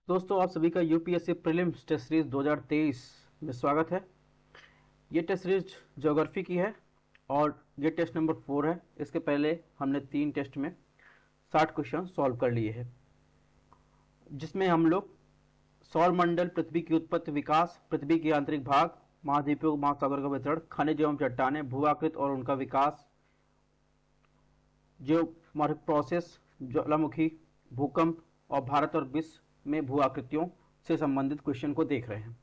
दोस्तों, आप सभी का यूपीएससी प्रीलिम्स टेस्ट सीरीज 2023 में स्वागत है। ये टेस्ट सीरीज ज्योग्राफी की है और ये टेस्ट नंबर 4 है। इसके पहले हमने 3 टेस्ट में 60 क्वेश्चन सॉल्व कर लिए हैं, जिसमें हम लोग सौर मंडल, पृथ्वी की उत्पत्ति, विकास, पृथ्वी के आंतरिक भाग, महाद्वीपों, महासागर का वितरण, खनिज एवं चट्टानें, भूआकृत और उनका विकास, जियोमॉर्फिक प्रोसेस, ज्वालामुखी, भूकंप और भारत और विश्व में भू आकृतियों से संबंधित क्वेश्चन को देख रहे हैं,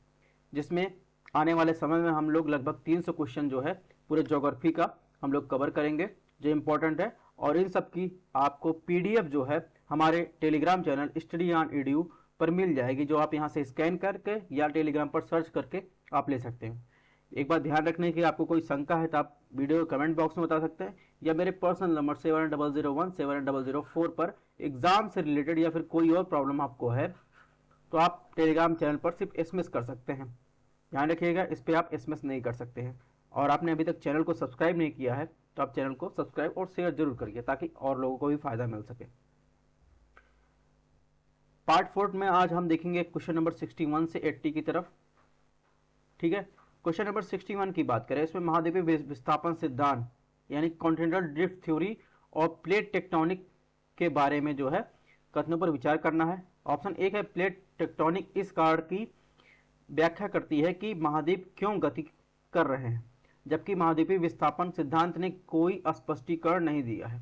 जिसमें आने वाले समय में हम लोग लगभग 300 क्वेश्चन जो है पूरे ज्योग्राफी का हम लोग कवर करेंगे, जो इम्पोर्टेंट है। और इन सब की आपको पीडीएफ जो है हमारे Telegram channel study on EDU पर मिल जाएगी, जो आप यहाँ से स्कैन करके या टेलीग्राम पर सर्च करके आप ले सकते हैं। एक बात ध्यान रखने की, आपको कोई शंका है तो आप वीडियो कमेंट बॉक्स में बता सकते हैं या मेरे पर्सनल नंबर 70017004 पर एग्जाम से रिलेटेड या फिर कोई और प्रॉब्लम आपको है तो आप टेलीग्राम चैनल पर सिर्फ एसएमएस कर सकते हैं। ध्यान रखिएगा, इस पर आप एसएमएस नहीं कर सकते हैं। और आपने अभी तक चैनल को सब्सक्राइब नहीं किया है तो आप चैनल को सब्सक्राइब और शेयर जरूर करिए ताकि और लोगों को भी फायदा मिल सके। पार्ट 4 में आज हम देखेंगे क्वेश्चन नंबर 61 से 80 की तरफ। ठीक है, क्वेश्चन नंबर 61 की बात करें, इसमें महाद्वीपीय विस्थापन सिद्धांत यानी कॉन्टिनेंटल ड्रिफ्ट थ्योरी और प्लेट टेक्टोनिक के बारे में जो है कथनों पर विचार करना है। ऑप्शन 1 है, प्लेट टेक्टोनिक इस कारण की व्याख्या करती है कि महाद्वीप क्यों गति कर रहे हैं, जबकि महाद्वीपीय विस्थापन सिद्धांत ने कोई स्पष्टीकरण नहीं दिया है।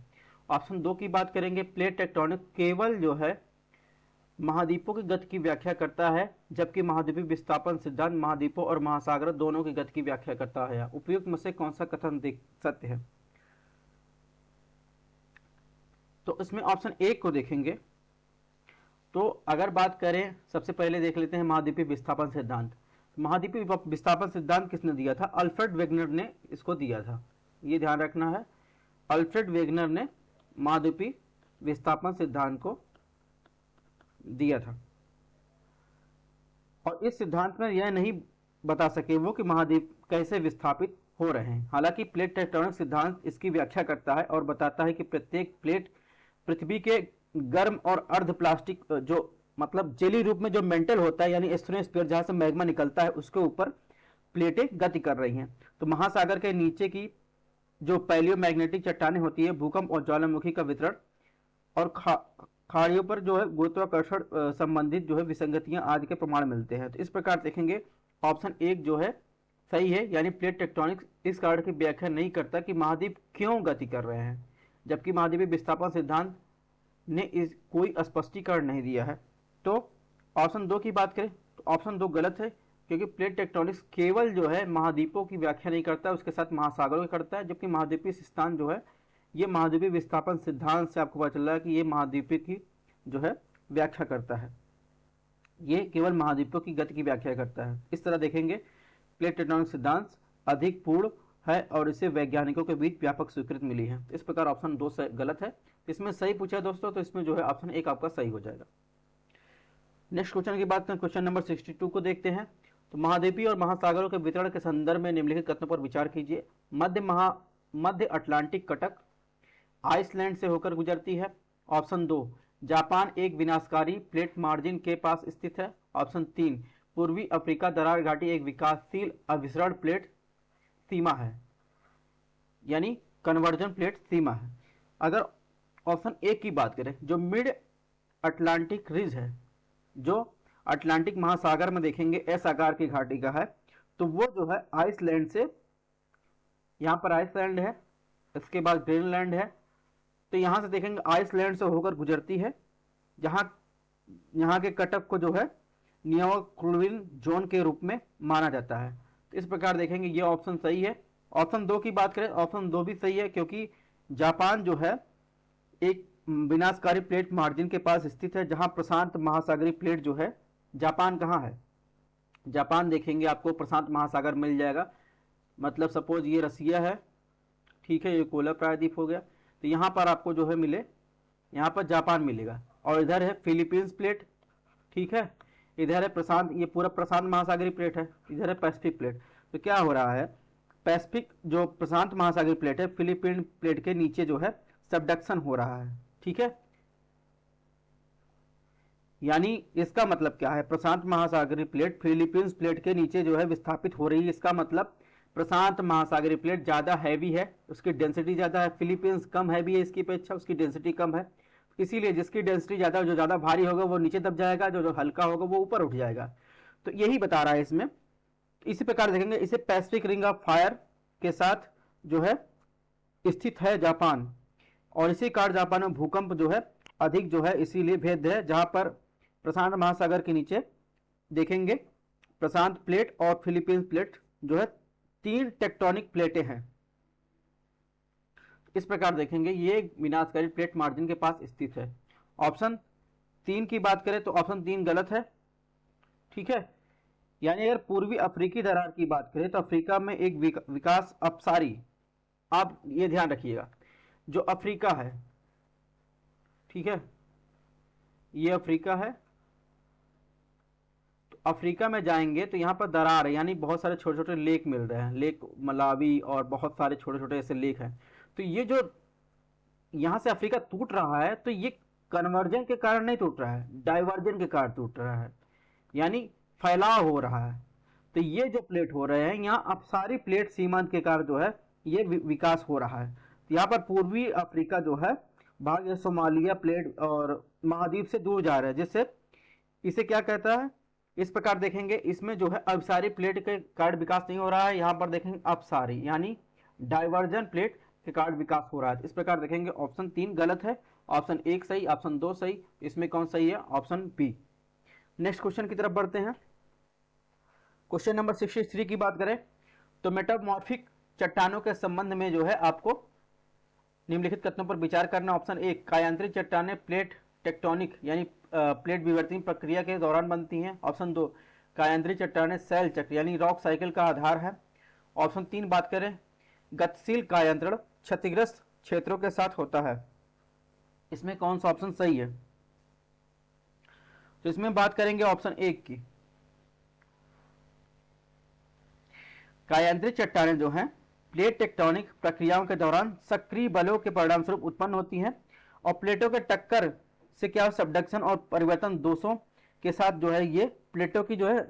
ऑप्शन 2 की बात करेंगे, प्लेट टेक्टोनिक केवल जो है महाद्वीपों की गति की व्याख्या करता है, जबकि महाद्वीपीय विस्थापन सिद्धांत महाद्वीपों और महासागर दोनों की गति की व्याख्या करता है। उपयुक्त में से कौन सा कथन सत्य है? तो इसमें ऑप्शन 1 को देखेंगे तो अगर बात करें, सबसे पहले देख लेते हैं महाद्वीपीय विस्थापन सिद्धांत। महाद्वीपीय विस्थापन सिद्धांत किसने दिया था? अल्फ्रेड वेगनर ने इसको दिया था, ये ध्यान रखना है। अल्फ्रेड वेगनर ने महाद्वीपीय विस्थापन सिद्धांत को दिया था और इस सिद्धांत में यह नहीं बता सके वो कि महाद्वीप कैसे विस्थापित हो रहे हैं। हालांकि प्लेट टेक्टोनिक सिद्धांत इसकी व्याख्या करता है और बताता है कि प्रत्येक प्लेट पृथ्वी के गर्म और अर्ध प्लास्टिक जो मतलब जेली रूप में जो मेंटल होता है यानी एस्ट्रोस्फीयर जहां से मैग्मा निकलता है उसके ऊपर प्लेटें गति कर रही हैं। तो महासागर के नीचे की जो पैलियोमैग्नेटिक चट्टानें होती है, भूकंप और ज्वालामुखी का वितरण और खाड़ियों पर जो है गुरुत्वाकर्षण संबंधित जो है विसंगतियां आदि के प्रमाण मिलते हैं। तो इस प्रकार देखेंगे ऑप्शन 1 जो है सही है, यानी प्लेट टेक्टोनिक्स इस कारण की व्याख्या नहीं करता कि महाद्वीप क्यों गति कर रहे हैं, जबकि महाद्वीपीय विस्थापन सिद्धांत ने इस कोई स्पष्टीकरण नहीं दिया है। तो ऑप्शन 2 की बात करें तो ऑप्शन 2 गलत है, क्योंकि प्लेट टेक्टोनिक्स केवल जो है महाद्वीपों की व्याख्या नहीं करता, उसके साथ महासागरों की करता है, जबकि महाद्वीपीय स्थान जो है ये महाद्वीपीय विस्थापन सिद्धांत से आपको पता चल रहा है कि ये महाद्वीपीय की जो है व्याख्या करता है, ये केवल महाद्वीपों की गति की व्याख्या करता है। इस तरह देखेंगे प्लेट टेक्टोनिक सिद्धांत अधिक पूर्ण है और इसे वैज्ञानिकों के बीच व्यापक स्वीकृति मिली है। इस प्रकार ऑप्शन 2 गलत है। इसमें सही पूछा है दोस्तों, तो इसमें जो है ऑप्शन 1 आपका सही हो जाएगा। नेक्स्ट क्वेश्चन की बात करें, क्वेश्चन नंबर 62 को देखते हैं। तो महाद्वीपीय और महासागरों के वितरण के संदर्भ में निम्नलिखित कथनों पर विचार कीजिए। मध्य अटलांटिक कटक आइसलैंड से होकर गुजरती है। ऑप्शन 2, जापान एक विनाशकारी प्लेट मार्जिन के पास स्थित है। ऑप्शन 3, पूर्वी अफ्रीका दरार घाटी एक विकासशील अभिसरण प्लेट सीमा है, यानी कन्वर्जन प्लेट सीमा है। अगर ऑप्शन 1 की बात करें, जो मिड अटलांटिक रिज है, जो अटलांटिक महासागर में देखेंगे एस आकार की घाटी का है, तो वो जो है आइसलैंड से, यहां पर आइसलैंड है, इसके बाद ग्रीनलैंड है, तो यहां से देखेंगे आइसलैंड से होकर गुजरती है, जहां यहां के कटक को जो है नियोक्लुविन जोन के रूप में माना जाता है। तो इस प्रकार देखेंगे ये ऑप्शन सही है। ऑप्शन 2 की बात करें, ऑप्शन 2 भी सही है, क्योंकि जापान जो है एक विनाशकारी प्लेट मार्जिन के पास स्थित है, जहां प्रशांत महासागरीय प्लेट जो है, जापान कहाँ है? जापान देखेंगे आपको प्रशांत महासागर मिल जाएगा, मतलब सपोज ये रसिया है, ठीक है, ये कोला प्रायद्वीप हो गया, तो यहां पर आपको जो है मिले, यहां पर जापान मिलेगा, और इधर है फिलीपींस प्लेट, ठीक है, इधर है प्रशांत, ये पूरा प्रशांत महासागरीय प्लेट है, इधर है पैसिफिक प्लेट। तो क्या हो रहा है, पैसिफिक जो प्रशांत महासागरीय प्लेट है, फिलीपीन प्लेट के नीचे जो है सबडक्शन हो रहा है, ठीक है, यानी इसका मतलब क्या है, प्रशांत महासागरीय प्लेट फिलीपींस प्लेट के नीचे जो है विस्थापित हो रही है। इसका मतलब प्रशांत महासागरीय प्लेट ज़्यादा हैवी है, उसकी डेंसिटी ज़्यादा है। फिलीपींस कम हैवी है इसकी अपेक्षा, उसकी डेंसिटी कम है। इसीलिए जिसकी डेंसिटी ज़्यादा, जो ज़्यादा भारी होगा वो नीचे दब जाएगा, जो जो हल्का होगा वो ऊपर उठ जाएगा। तो यही बता रहा है इसमें। इसी प्रकार देखेंगे, इसे पैसिफिक रिंग ऑफ फायर के साथ जो है स्थित है जापान, और इसी कारण जापान में भूकंप जो है अधिक जो है, इसीलिए भेद है। जहां पर प्रशांत महासागर के नीचे देखेंगे प्रशांत प्लेट और फिलीपींस प्लेट जो है 3 टेक्टोनिक प्लेटें हैं। इस प्रकार देखेंगे ये विनाशकारी प्लेट मार्जिन के पास स्थित है। ऑप्शन 3 की बात करें तो ऑप्शन 3 गलत है। ठीक है, यानी अगर पूर्वी अफ्रीकी दरार की बात करें तो अफ्रीका में एक विकास अपसारी, आप ये ध्यान रखिएगा, जो अफ्रीका है, ठीक है, ये अफ्रीका है। तो अफ्रीका में जाएंगे तो यहाँ पर दरार है, यानी बहुत सारे छोटे छोटे लेक मिल रहे हैं, लेक मलावी और बहुत सारे छोटे छोटे ऐसे लेक हैं। तो ये जो यहाँ से अफ्रीका टूट रहा है, तो ये कन्वर्जन के कारण नहीं टूट रहा है, डाइवर्जन के कारण टूट रहा है, यानी फैलाव हो रहा है। तो ये जो प्लेट हो रहे हैं यहाँ अपसारी प्लेट सीमांत के कारण जो है ये विकास हो रहा है। तो यहाँ पर पूर्वी अफ्रीका जो है भाग ये सोमालिया प्लेट और महाद्वीप से दूर जा रहा है, जिससे इसे क्या कहता है। इस प्रकार देखेंगे इसमें जो है अपसारी प्लेट के कारण विकास नहीं हो रहा है, यहाँ पर देखेंगे अपसारी यानी डाइवर्जन प्लेट के कारण विकास हो रहा है। इस प्रकार देखेंगे ऑप्शन 3 गलत है, ऑप्शन 1 सही, ऑप्शन 2 सही। इसमें कौन सही है, ऑप्शन बी। नेक्स्ट क्वेश्चन की तरफ बढ़ते हैं। क्वेश्चन नंबर 63 की बात करें तो मेटामॉर्फिक चट्टानों के संबंध में जो है आपको निम्नलिखित कथनों पर विचार करना। ऑप्शन 1, कायांतरित चट्टानें प्लेट टेक्टोनिक यानी प्लेट विवर्तन प्रक्रिया के दौरान बनती हैं। ऑप्शन 2, कायांतरित चट्टानें शैल चक्र यानी रॉक साइकिल का आधार है। ऑप्शन 3 बात करें, गतिशील कायांतरण क्षतिग्रस्त क्षेत्रों के साथ होता है। इसमें कौन सा ऑप्शन सही है, तो इसमें बात करेंगे ऑप्शन 1 की। कायांतरित चट्टानें जो हैं प्लेट टेक्टोनिक प्रक्रियाओं के दौरान सक्रिय बलों के परिणामस्वरूप उत्पन्न होती हैं, और प्लेटों के टक्कर से क्या सबडक्शन और परिवर्तन दोषों के साथ जो है ये प्लेटों की जो है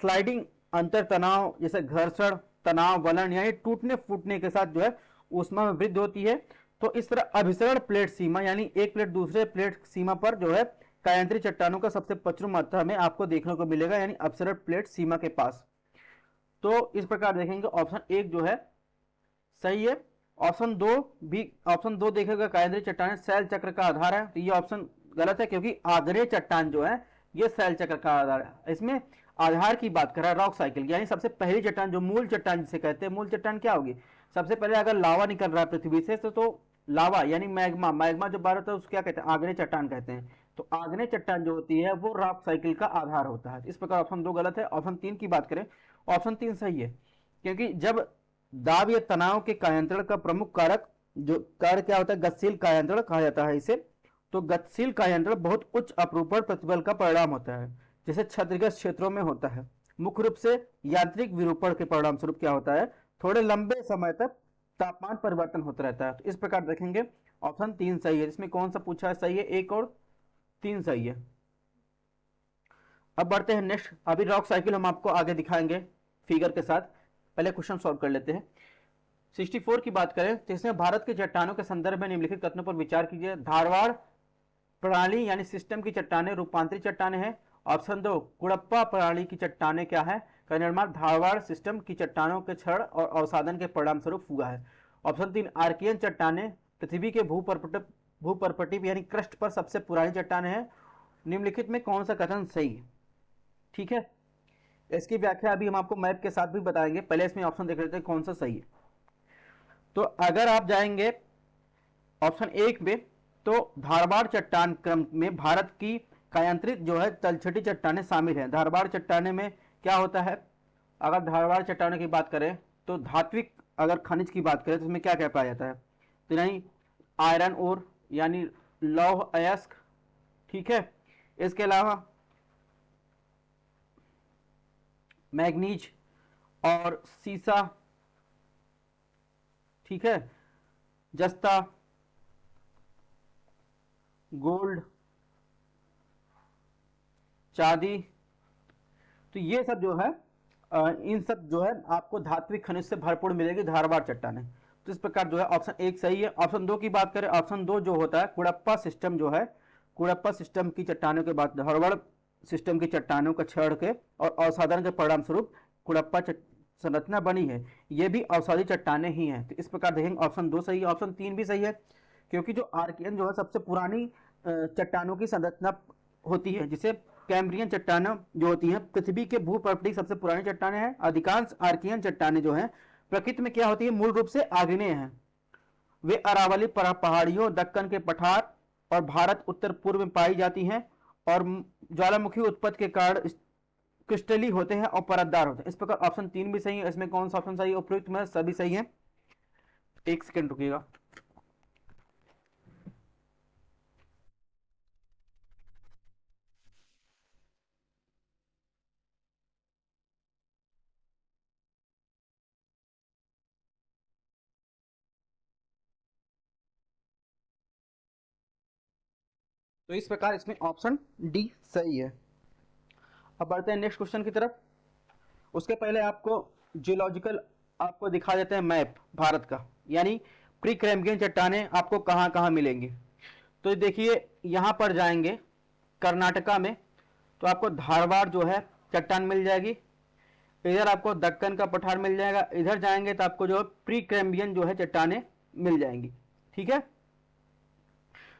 स्लाइडिंग अंतर तनाव जैसे घर्षण तनाव वलन यानी टूटने फूटने के साथ जो है ऊष्मा में वृद्धि होती है। तो इस तरह अभिसरण प्लेट सीमा यानी एक प्लेट दूसरे प्लेट सीमा पर जो है कायांतरित चट्टानों का सबसे प्रचुर मात्रा में आपको देखने को मिलेगा, यानी अभिसरण प्लेट सीमा के पास। तो इस प्रकार देखेंगे ऑप्शन 1 जो है सही है। ऑप्शन 2 भी, ऑप्शन 2 देखेगा कायांतरित चट्टानें शैल चक्र का आधार है, तो ये ऑप्शन गलत है, क्योंकि आग्नेय चट्टान जो है ये शैल चक्र का आधार है। इसमें आधार की बात कर रहा है रॉक साइकिल, यानी सबसे पहली चट्टान जो मूल चट्टान जिसे कहते हैं, मूल चट्टान क्या होगी, सबसे पहले अगर लावा निकल रहा है पृथ्वी से तो लावा यानी मैग्मा, मैग्मा जो बाहर होता है उसको क्या कहते हैं, आग्नेय चट्टान कहते हैं। तो आग्नेय चट्टान जो होती है वो रॉक साइकिल का आधार होता है। इस प्रकार ऑप्शन 2 गलत है। ऑप्शन 3 की बात करें, ऑप्शन 3 सही है, क्योंकि जब दाब या तनाव के कायांतरण का प्रमुख कारक जो कार्य क्या होता है, गतिशील कायांतरण कहा जाता है इसे। तो गतिशील कायांतरण बहुत उच्च अपरूपण प्रतिबल का परिणाम होता है, जैसे क्षतिग्रस्त क्षेत्रों में होता है। मुख्य रूप से यांत्रिक विरूपण के परिणाम स्वरूप क्या होता है, थोड़े लंबे समय तक तापमान परिवर्तन होता रहता है। तो इस प्रकार देखेंगे ऑप्शन 3 सही है। इसमें कौन सा पूछा है, सही है 1 और 3 सही है। अब बढ़ते हैं नेक्स्ट। अभी रॉक साइकिल हम आपको आगे दिखाएंगे फिगर के साथ, पहले क्वेश्चन सॉल्व कर लेते हैं। 64 की बात करें तो इसमें भारत के चट्टानों के संदर्भ में निम्नलिखित कथनों पर विचार कीजिए। धारवाड़ प्रणाली यानी सिस्टम की चट्टानें रूपांतरित चट्टानें हैं। ऑप्शन 2, कुड़प्पा प्रणाली की चट्टानें क्या है, का निर्माण धारवाड़ सिस्टम की चट्टानों के क्षरण और अवसादन के परिणाम स्वरूप हुआ है। ऑप्शन 3, आर्कियन चट्टानें पृथ्वी के भूपर्पटी यानी क्रस्ट पर सबसे पुरानी चट्टानें हैं। निम्नलिखित में कौन सा कथन सही है। ठीक है, इसकी व्याख्या अभी हम आपको मैप के साथ भी बताएंगे, पहले इसमें ऑप्शन देख लेते हैं कौन सा सही है। तो अगर आप जाएंगे ऑप्शन 1 में तो धारवाड़ चट्टान क्रम में भारत की कायांतरित जो है तलछटी चट्टानें शामिल हैं। धारवाड़ चट्टाने में क्या होता है, अगर धारवाड़ चट्टानों की बात करें तो धात्विक अगर खनिज की बात करें तो इसमें क्या क्या पाया जाता है, तो यानी आयरन ओर यानी लौह अयस्क, ठीक है, इसके अलावा मैग्नीज और सीसा, ठीक है, जस्ता, गोल्ड, चांदी, तो ये सब जो है इन सब जो है आपको धात्विक खनिज से भरपूर मिलेगी धारवाड़ चट्टानें। तो इस प्रकार जो है ऑप्शन 1 सही है। ऑप्शन 2 की बात करें, ऑप्शन 2 जो होता है कुड़प्पा सिस्टम जो है, कुड़प्पा सिस्टम की चट्टानों के बाद धारवाड़ सिस्टम की चट्टानों का क्षरण के और अवसादन के परिणाम स्वरूप कुड़प्पा संरचना बनी है। ये भी अवसादी चट्टानें ही हैं। तो इस प्रकार देखेंगे ऑप्शन 2 सही है। ऑप्शन 3 भी सही है, क्योंकि जो आर्कियन जो है सबसे पुरानी चट्टानों की संरचना होती है, जिसे कैम्ब्रियन चट्टानें जो होती हैं पृथ्वी के भूपर्वत की सबसे पुरानी चट्टानें हैं। अधिकांश आर्कियन चट्टानें जो हैं प्रकृति में क्या होती है, मूल रूप से आग्नेय हैं। वे अरावली पहाड़ियों, दक्कन के पठार और भारत उत्तर पूर्व में पाई जाती हैं और ज्वालामुखी उत्पत्ति के कारण क्रिस्टली होते हैं और परतदार होते हैं। इस प्रकार ऑप्शन 3 भी सही है। इसमें कौन सा ऑप्शन सही है? उपयुक्त में सभी सही है। एक सेकंड रुकिएगा। तो इस प्रकार इसमें ऑप्शन डी सही है। अब बढ़ते हैं नेक्स्ट क्वेश्चन की तरफ। उसके पहले आपको जियोलॉजिकल आपको दिखा देते हैं मैप भारत का, यानी प्री कैम्ब्रियन चट्टानें आपको कहाँ कहाँ मिलेंगी। तो देखिए यहाँ पर जाएंगे कर्नाटका में तो आपको धारवाड़ जो है चट्टान मिल जाएगी, इधर आपको दक्कन का पठार मिल जाएगा, इधर जाएंगे तो आपको जो प्री कैम्ब्रियन जो है चट्टानें मिल जाएंगी। ठीक है,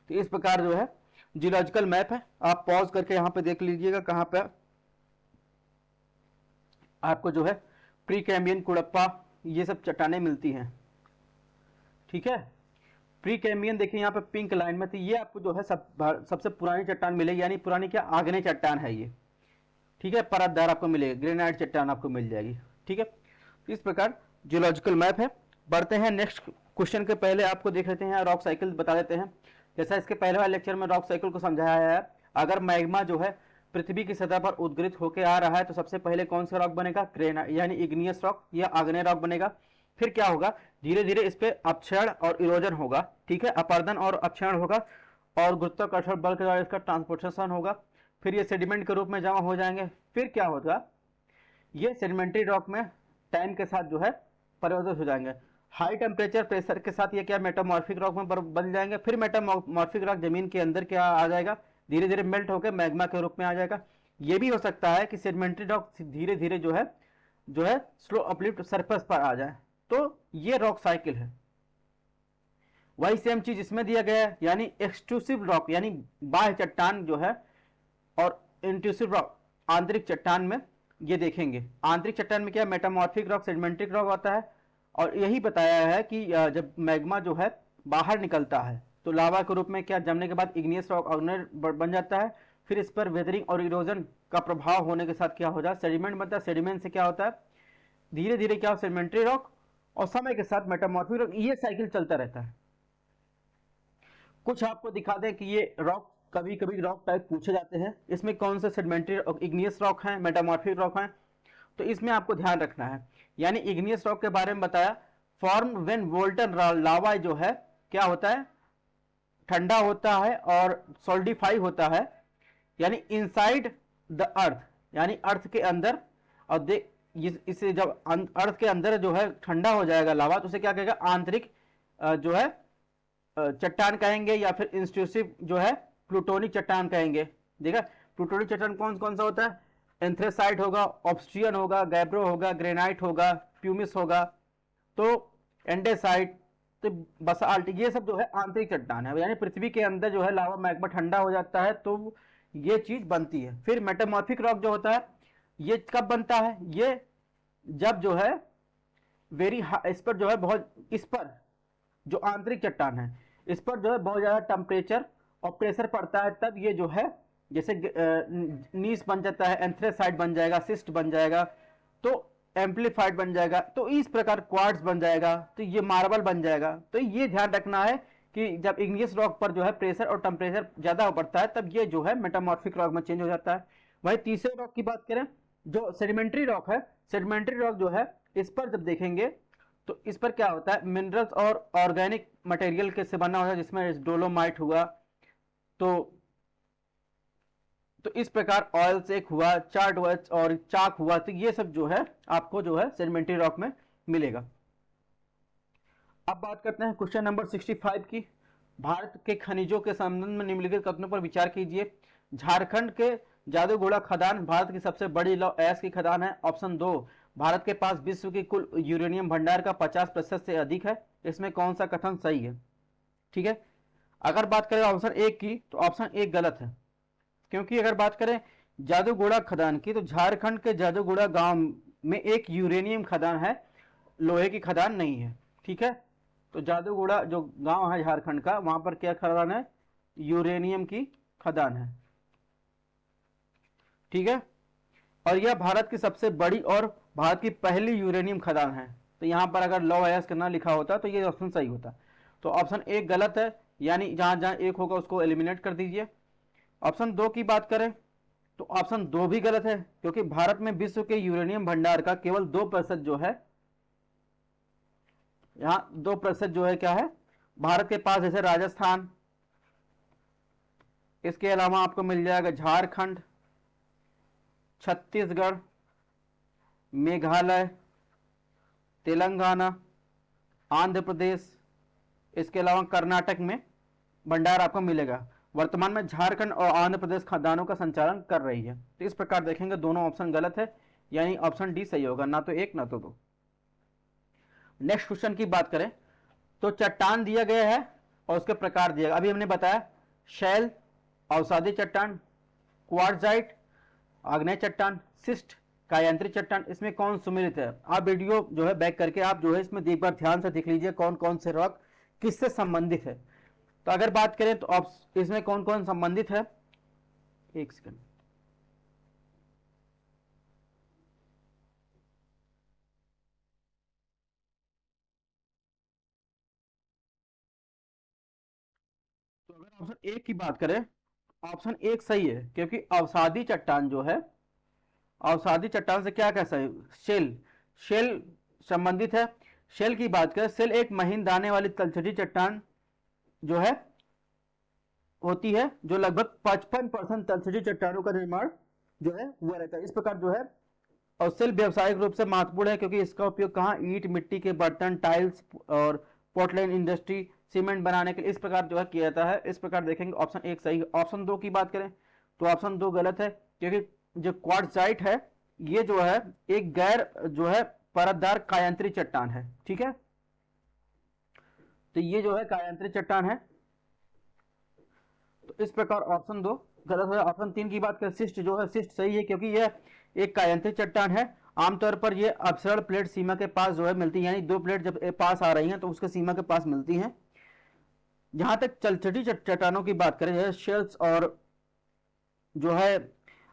तो इस प्रकार जो है जियोलॉजिकल मैप है। आप पॉज करके यहाँ पे देख लीजिएगा कहाँ पे आपको जो है प्री कैम्ब्रियन, कुड़प्पा, ये सब चट्टानें मिलती हैं। ठीक है, प्री कैम्ब्रियन देखिए यहाँ पे पिंक लाइन में, तो ये आपको जो है सबसे पुरानी चट्टान मिलेगी, यानी पुरानी क्या आग्नेय चट्टान है ये। ठीक है, परतदार आपको मिलेगी, ग्रेनाइट चट्टान आपको मिल जाएगी। ठीक है, इस प्रकार जियोलॉजिकल मैप है। बढ़ते हैं नेक्स्ट क्वेश्चन के पहले आपको देख लेते हैं रॉक साइकिल बता देते हैं। जैसा इसके पहले वाले लेक्चर में रॉक साइकिल को समझाया है, अगर मैग्मा जो है पृथ्वी की सतह पर उद्गृत होकर आ रहा है तो सबसे पहले कौन सा रॉक बनेगा? ग्रेनाइट यानी इग्नियस रॉक या आग्नेय रॉक बनेगा। फिर क्या होगा, धीरे धीरे इस पे अपक्षरण और इरोजन होगा। ठीक है, अपर्दन और अपक्षरण होगा और गुरुत्वाकर्षण बल के द्वारा इसका ट्रांसपोर्टेशन होगा। फिर ये सेडिमेंट के रूप में जमा हो जाएंगे। फिर क्या होगा, ये सेडिमेंट्री रॉक में टाइम के साथ जो है परिवर्तित हो जाएंगे। हाई टेम्परेचर प्रेशर के साथ ये क्या मेटामॉर्फिक रॉक में बन जाएंगे। फिर मेटामॉर्फिक रॉक जमीन के अंदर क्या आ जाएगा, धीरे धीरे मेल्ट होकर मैग्मा के रूप में आ जाएगा। ये भी हो सकता है कि सेडिमेंट्री रॉक धीरे धीरे जो है स्लो अपलिफ्ट सरफेस पर आ जाए। तो ये रॉक साइकिल है। वही सेम चीज इसमें दिया गया है, यानी एक्सट्रूसिव रॉक यानी बाह्य चट्टान जो है और इंट्रूसिव रॉक आंतरिक चट्टान में ये देखेंगे। आंतरिक चट्टान में क्या मेटामॉर्फिक रॉक, सेडिमेंट्रिक रॉक होता है। और यही बताया है कि जब मैग्मा जो है बाहर निकलता है तो लावा के रूप में क्या जमने के बाद इग्नियस रॉक ऑर्गेनाइज बन जाता है। फिर इस पर वेदरिंग और इरोजन का प्रभाव होने के साथ क्या हो जाता है, सेडिमेंट बनता है। सेडिमेंट से क्या होता है, धीरे धीरे क्या सेडिमेंट्री रॉक और समय के साथ मेटामॉर्फिक रॉक, ये साइकिल चलता रहता है। कुछ आपको दिखा दें कि ये रॉक कभी कभी रॉक टाइप पूछे जाते हैं, इसमें कौन से सेडिमेंट्री इग्नियस रॉक हैं, मेटामॉर्फिक रॉक हैं। तो इसमें आपको ध्यान रखना है, यानी इग्नियस रॉक के बारे में बताया, फॉर्म व्हेन वोल्टन लावा जो है क्या होता है, ठंडा होता है और सॉलिडिफाई होता है, यानी इनसाइड द अर्थ, यानी अर्थ के अंदर। और इसे जब अर्थ के अंदर जो है ठंडा हो जाएगा लावा तो उसे क्या कहेगा, आंतरिक जो है चट्टान कहेंगे, या फिर इंस्ट्रूसिव जो है प्लूटोनिक चट्टान कहेंगे। देखा, प्लूटोनिक चट्टान कौन कौन सा होता है, एंथ्रेसाइट होगा, ऑब्स्ट्रियन होगा, गैब्रो होगा, ग्रेनाइट होगा, प्यूमिस होगा, तो एंडेसाइट, तो बसाल्ट, ये सब जो है आंतरिक चट्टान है। यानी पृथ्वी के अंदर जो है लावा मैग्मा ठंडा हो जाता है तो ये चीज बनती है। फिर मेटामॉर्फिक रॉक जो होता है ये कब बनता है, ये जब जो है इस पर जो है बहुत, इस पर जो आंतरिक चट्टान है इस पर जो है बहुत ज्यादा टेम्परेचर और प्रेशर पड़ता है, तब ये जो है जैसे नीस बन जाता है, एंथ्रेसाइट बन जाएगा, सिस्ट बन जाएगा, तो एम्पलीफाइड बन जाएगा, तो इस प्रकार क्वार्ट्ज बन जाएगा, तो ये मार्बल बन जाएगा। तो ये ध्यान रखना है कि जब इग्नियस रॉक पर जो है प्रेशर और टेम्परेचर ज्यादा पड़ता है तब ये जो है मेटामॉर्फिक रॉक में चेंज हो जाता है। वही तीसरे रॉक की बात करें जो सेडिमेंट्री रॉक है, सेडिमेंट्री रॉक जो है इस पर जब देखेंगे तो इस पर क्या होता है, मिनरल्स और ऑर्गेनिक मटेरियल के से बना होता है, जिसमें डोलोमाइट हुआ, तो तो इस प्रकार ऑयल सेक हुआ, चार्ट हुआ और चाक हुआ, तो ये सब जो है आपको जो है सेडिमेंट्री रॉक में मिलेगा। अब बात करते हैं क्वेश्चन नंबर 65 की। भारत के खनिजों के संबंध में निम्नलिखित कथनों पर विचार कीजिए। झारखंड के जादूगोड़ा खदान भारत की सबसे बड़ी लौह अयस्क की खदान है। ऑप्शन 2, भारत के पास विश्व की कुल यूरेनियम भंडार का 50% से अधिक है। इसमें कौन सा कथन सही है? ठीक है, अगर बात करें ऑप्शन 1 की, तो ऑप्शन 1 गलत है, क्योंकि अगर बात करें जादूगोड़ा खदान की, तो झारखंड के जादूगोड़ा गांव में एक यूरेनियम खदान है, लोहे की खदान नहीं है। ठीक है, तो जादूगोड़ा जो गांव है झारखंड का, वहां पर क्या खदान है? यूरेनियम की खदान है। ठीक है, और यह भारत की सबसे बड़ी और भारत की पहली यूरेनियम खदान है। तो यहां पर अगर लौह अयस्क ना लिखा होता तो ये ऑप्शन सही होता। तो ऑप्शन 1 गलत है, यानी जहां जहां एक होगा उसको एलिमिनेट कर दीजिए। ऑप्शन 2 की बात करें तो ऑप्शन 2 भी गलत है, क्योंकि भारत में विश्व के यूरेनियम भंडार का केवल 2% जो है, यहां 2% जो है क्या है भारत के पास, जैसे राजस्थान, इसके अलावा आपको मिल जाएगा झारखंड, छत्तीसगढ़, मेघालय, तेलंगाना, आंध्र प्रदेश, इसके अलावा कर्नाटक में भंडार आपको मिलेगा। वर्तमान में झारखंड और आंध्र प्रदेश खदानों का संचालन कर रही है। तो इस प्रकार देखेंगे दोनों ऑप्शन गलत है, यानी ऑप्शन डी सही होगा, ना तो 1 ना तो 2। नेक्स्ट क्वेश्चन की बात करें तो चट्टान दिया गया है और उसके प्रकार दिया गया। अभी हमने बताया शैल, अवसादी चट्टान, क्वार्टजाइट, आग्नेय चट्टान, सिस्ट, कायांत्री चट्टान, इसमें कौन सुमेलित है? आप वीडियो जो है बैक करके आप जो है इसमें एक बार ध्यान से देख लीजिए कौन कौन से रॉक किससे संबंधित है। तो अगर बात करें तो इसमें कौन कौन संबंधित है, एक सेकंड। तो अगर ऑप्शन 1 की बात करें, ऑप्शन 1 सही है, क्योंकि अवसादी चट्टान जो है, अवसादी चट्टान से क्या कैसा है? शेल, शेल संबंधित है। शेल की बात करें, शेल एक महीन दाने वाली तलछटी चट्टान जो है होती है, जो लगभग 55% तलछटी चट्टानों का निर्माण जो है हुआ रहता है। इस प्रकार जो है, और शेल व्यावसायिक रूप से महत्वपूर्ण है, क्योंकि इसका उपयोग कहाँ? ईंट, मिट्टी के बर्तन, टाइल्स और पोर्टलैंड इंडस्ट्री, सीमेंट बनाने के लिए इस प्रकार जो है किया जाता है। इस प्रकार देखेंगे ऑप्शन 1 सही है। ऑप्शन 2 की बात करें तो ऑप्शन 2 गलत है, क्योंकि जो क्वार्टजाइट है ये जो है एक गैर जो है परतदार कायांत्री चट्टान है। ठीक है, तो ये जो है कायांत्री चट्टान है। तो इस प्रकार ऑप्शन 2 गलत है। ऑप्शन 3 की बात करें, शिष्ट जो है, शिष्ट सही है, क्योंकि यह एक कायांत्री चट्टान है। आमतौर पर ये अपसरण प्लेट सीमा के पास जो है मिलती है, यानी 2 प्लेट जब पास आ रही हैं तो उसके सीमा के पास मिलती हैं। जहां तक तलछटी चट्टानों की बात करें, जैसे शेल्स और जो है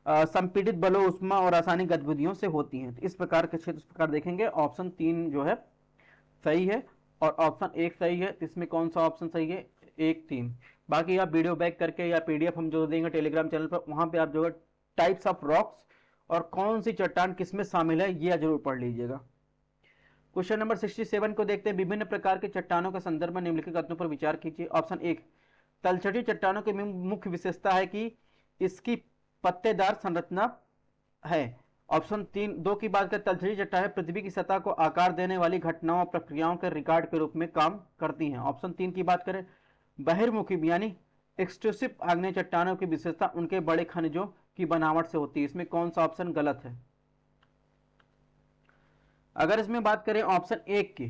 संपीड़ित बलों, उष्मा और रासायनिक गतिविधियों से होती हैं। तो इस प्रकार के क्षेत्र, इस प्रकार देखेंगे ऑप्शन 3 जो है सही है और ऑप्शन 1 सही है। इसमें कौन सा ऑप्शन सही है? 1, 3। बाकी आप वीडियो बैक करके या पीडीएफ हम जो देंगे टेलीग्राम चैनल पर, वहां पे आप जो है टाइप्स ऑफ रॉक्स और कौन सी चट्टान किसमें शामिल है ये जरूर पढ़ लीजिएगा। क्वेश्चन नंबर 67 को देखते हैं। विभिन्न प्रकार के चट्टानों के संदर्भ में निम्नलिखित कथनों पर विचार कीजिए। ऑप्शन 1, तलछटी चट्टानों की मुख्य विशेषता है कि इसकी पत्तेदार संरचना है। ऑप्शन 2 की बात करें, तलछटी चट्टानें पृथ्वी की सतह को आकार देने वाली घटनाओं और प्रक्रियाओं के रिकॉर्ड के रूप में काम करती हैं। ऑप्शन 3 की बात करें, बहिर्मुखी यानी एक्सट्रूसिव आग्नेय चट्टानों की विशेषता उनके बड़े खनिजों की बनावट से होती है। इसमें कौन सा ऑप्शन गलत है? अगर इसमें बात करें ऑप्शन 1 की,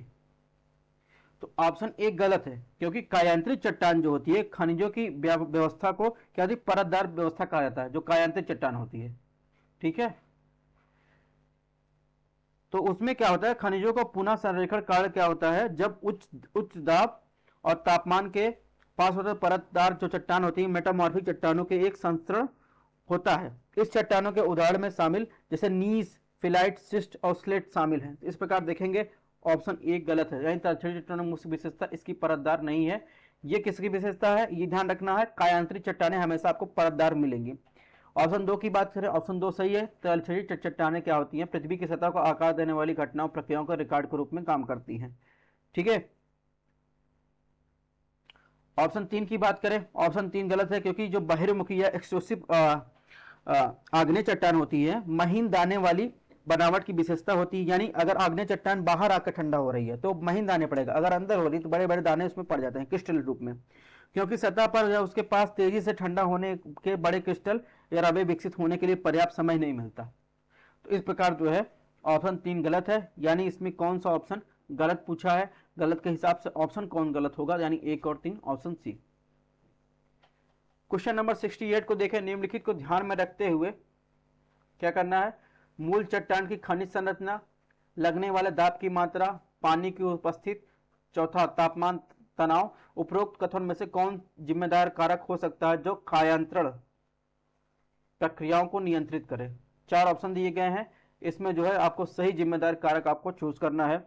तो ऑप्शन 1 गलत है, क्योंकि कायांत्रिक चट्टान जो होती है खनिजों की व्यवस्था को क्या होती है? परतदार व्यवस्था कहा जाता है, जो कायांत्रिक चट्टान होती है। ठीक है, तो उसमें क्या होता है, खनिजों को पुनः संरेखण कार्य क्या होता है, जब उच्च दाब और तापमान के पास होता है। परतदार जो चट्टान होती है मेटामॉर्फिक चट्टानों के एक संस्करण होता है। इस चट्टानों के उदाहरण में शामिल जैसे नीस, फिलाइट, सिस्ट और स्लेट शामिल हैं। इस प्रकार देखेंगे ऑप्शन 1 गलत है, यानी तलछटी चट्टानों की मुख्य विशेषता इसकी परतदार नहीं है। ये किसकी विशेषता है ये ध्यान रखना है, कायांत्रिक चट्टानें हमेशा आपको परतदार मिलेंगी। ऑप्शन 2 की बात करें, ऑप्शन 2 सही है। तलछटी चट्टानें क्या होती हैं? पृथ्वी की सतह को आकार देने वाली घटनाओं प्रक्रियाओं का रिकॉर्ड के रूप में काम करती हैं। ठीक है, ऑप्शन 3 की बात करें, ऑप्शन 3 गलत है, क्योंकि जो बहिर्मुखी या एक्सक्लूसिव आग्नेय चट्टान होती है, महीन दाने वाली बनावट की विशेषता होती है। यानी अगर आग्नेय चट्टान बाहर आकर ठंडा हो रही है तो महीन दाने पड़ेगा, अगर अंदर हो रही तो बड़े बड़े दाने उसमें पड़ जाते हैं क्रिस्टल रूप में, क्योंकि सतह पर उसके पास तेजी से ठंडा होने के बड़े क्रिस्टल या रवे विकसित होने के लिए पर्याप्त समय नहीं मिलता। तो इस प्रकार जो है ऑप्शन 3 गलत है। यानी इसमें कौन सा ऑप्शन गलत पूछा है, गलत के हिसाब से ऑप्शन कौन गलत होगा, यानी 1 और 3, ऑप्शन सी। क्वेश्चन नंबर 68 को देखें। निम्नलिखित को ध्यान में रखते हुए क्या करना है, मूल चट्टान की खनिज संरचना, लगने वाले दाब की मात्रा, पानी की उपस्थिति, चौथा तापमान तनाव, उपरोक्त कथन में से कौन जिम्मेदार कारक हो सकता है जो कायांतरण प्रक्रियाओं को नियंत्रित करे। 4 ऑप्शन दिए गए हैं, इसमें जो है आपको सही जिम्मेदार कारक आपको चूज करना है।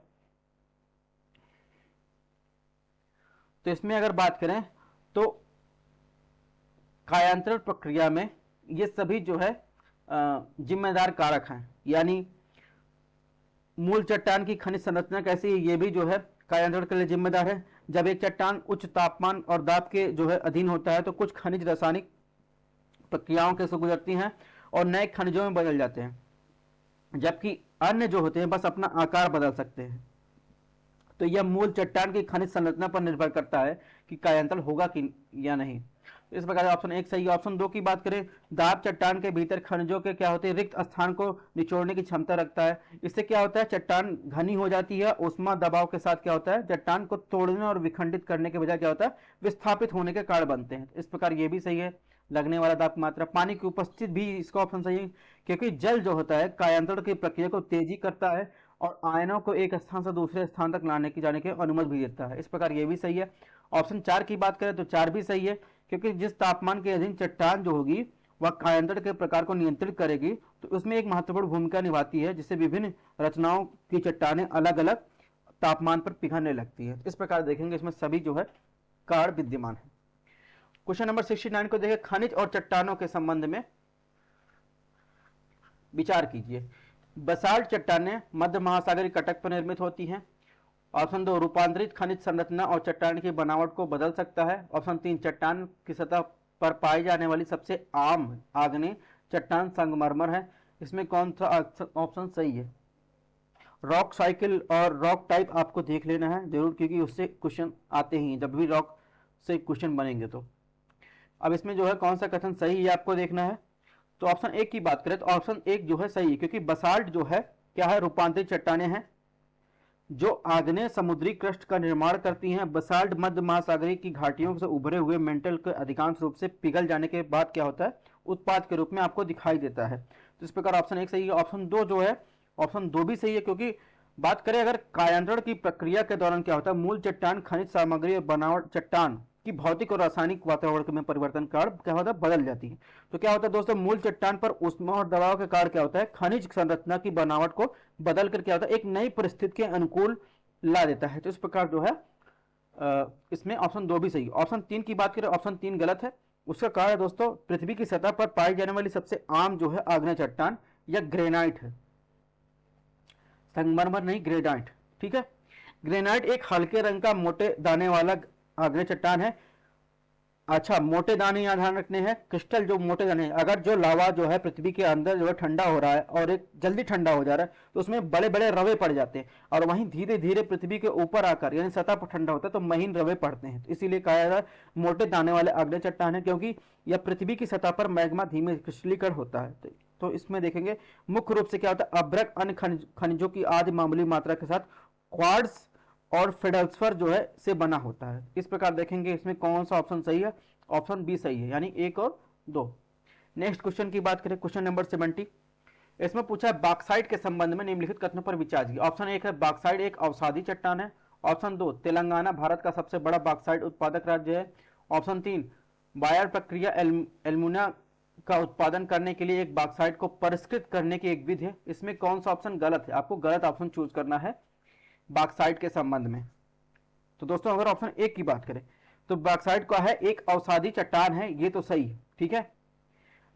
तो इसमें अगर बात करें तो कायांतरण प्रक्रिया में ये सभी जो है जिम्मेदार कारक हैं। यानी मूल चट्टान की खनिज संरचना कैसी है, ये भी जो है कायांतरण के लिए जिम्मेदार है। जब एक चट्टान उच्च तापमान और दाब के जो है अधीन होता है तो कुछ खनिज रासायनिक प्रक्रियाओं के से गुजरती हैं और नए खनिजों में बदल जाते हैं, जबकि अन्य जो होते हैं बस अपना आकार बदल सकते हैं। तो यह मूल चट्टान की खनिज संरचना पर निर्भर करता है कि कायांतरण होगा कि या नहीं। इस प्रकार ऑप्शन 1 सही। ऑप्शन 2 की बात करें, दाब चट्टान के भीतर खनिजों के क्या होते हैं, रिक्त स्थान को निचोड़ने की क्षमता रखता है। इससे क्या होता है, चट्टान घनी हो जाती है, उष्मा दबाव के साथ क्या होता है, चट्टान को तोड़ने और विखंडित करने के बजाय क्या होता है, विस्थापित होने के कारण बनते हैं। इस प्रकार ये भी सही है। लगने वाला दाब की मात्रा, पानी की उपस्थिति भी इसका ऑप्शन सही है, क्योंकि जल जो होता है कायांतरण की प्रक्रिया को तेजी करता है और आयनों को एक स्थान से दूसरे स्थान तक लाने की जाने की अनुमति भी देता है। इस प्रकार ये भी सही है। ऑप्शन 4 की बात करें तो 4 भी सही है, क्योंकि जिस तापमान के अधीन चट्टान जो होगी वह कायांतरण के प्रकार को नियंत्रित करेगी, तो उसमें एक महत्वपूर्ण भूमिका निभाती है, जिससे विभिन्न रचनाओं की चट्टानें अलग अलग तापमान पर पिघलने लगती है। इस प्रकार देखेंगे इसमें सभी जो है कारण विद्यमान है। क्वेश्चन नंबर 69 को देखें। खनिज और चट्टानों के संबंध में विचार कीजिए। बसाल्ट चट्टानें मध्य महासागरीय कटक पर निर्मित होती हैं। ऑप्शन 2, रूपांतरित खनिज संरचना और चट्टान की बनावट को बदल सकता है। ऑप्शन 3, चट्टान की सतह पर पाई जाने वाली सबसे आम आग्नेय चट्टान संगमरमर है। इसमें कौन सा ऑप्शन सही है। रॉक साइकिल और रॉक टाइप आपको देख लेना है जरूर, क्योंकि उससे क्वेश्चन आते ही हैं, जब भी रॉक से क्वेश्चन बनेंगे तो। अब इसमें जो है कौन सा कथन सही है आपको देखना है। तो ऑप्शन 1 की बात करें तो ऑप्शन 1 जो है सही है, क्योंकि बसाल्ट जो है क्या है, रूपांतरित चट्टानें हैं जो आग्नेय समुद्री क्रस्ट का निर्माण करती हैं। बसाल्ट मध्य महासागरीय की घाटियों से उभरे हुए मेंटल के अधिकांश रूप से पिघल जाने के बाद क्या होता है, उत्पाद के रूप में आपको दिखाई देता है। तो इस प्रकार ऑप्शन 1 सही है। ऑप्शन 2 जो है, ऑप्शन 2 भी सही है, क्योंकि बात करें अगर कायांतरण की प्रक्रिया के दौरान क्या होता है, मूल चट्टान खनिज सामग्री बनावट चट्टान की भौतिक और रासायनिक वातावरण में परिवर्तन कारण क्या होता है, बदल जाती है। तो क्या होता है दोस्तों, मूल चट्टान पर ऊष्मा और दबाव के कारण क्या होता है, खनिज संरचना की बनावट को बदल कर क्या होता है, एक नई परिस्थिति के अनुकूल ला देता है। तो इस प्रकार जो है इसमें ऑप्शन 2 भी सही। ऑप्शन 3 की बात करें, ऑप्शन 3 गलत है। उसका कारण है दोस्तों, पृथ्वी की सतह पर पाई जाने वाली सबसे आम जो है आग्नेय चट्टान या ग्रेनाइट है, संगमरमर नहीं, ग्रेनाइट। ठीक है, ग्रेनाइट एक हल्के रंग का मोटे दाने वाला आग्नेय चट्टान है। अच्छा, मोटे दाने यहाँ ध्यान रखने हैं, क्रिस्टल जो मोटे दाने हैं। अगर जो लावा जो है पृथ्वी के अंदर जो है ठंडा हो रहा है और एक जल्दी ठंडा हो जा रहा है तो उसमें बड़े बड़े रवे पड़ जाते हैं, और वहीं धीरे धीरे पृथ्वी के ऊपर आकर यानी सतह पर ठंडा होता है तो महीन रवे पड़ते हैं। तो इसीलिए कहा जाता है मोटे दाने वाले आग्नेय चट्टान है, क्योंकि यह पृथ्वी की सतह पर मैग्मा धीमे क्रिस्टलीकरण होता है। तो इसमें देखेंगे मुख्य रूप से क्या होता है, अभ्रक अन्य खनिजों की आदि मामूली मात्रा के साथ क्वार्ट्ज और फेल्डस्पर जो है से बना होता है। इस प्रकार देखेंगे इसमें कौन सा ऑप्शन सही है, ऑप्शन बी सही है, यानी 1 और 2। नेक्स्ट क्वेश्चन की बात करें, क्वेश्चन नंबर 70। इसमें पूछा है बॉक्साइट के संबंध में निम्नलिखित कथनों पर विचार कीजिए। ऑप्शन 1 है बॉक्साइट एक अवसादी चट्टान है। ऑप्शन 2, तेलंगाना भारत का सबसे बड़ा बॉक्साइट उत्पादक राज्य है। ऑप्शन 3, बायर प्रक्रिया एल्यूमिना का उत्पादन करने के लिए एक बॉक्साइट को परिष्कृत करने की एक विधि है। इसमें कौन सा ऑप्शन गलत है, आपको गलत ऑप्शन चूज करना है बॉक्साइट के संबंध में। तो दोस्तों अगर ऑप्शन 1 की बात करें तो बॉक्साइट का है एक अवसादी चट्टान है, ये तो सही है। ठीक है,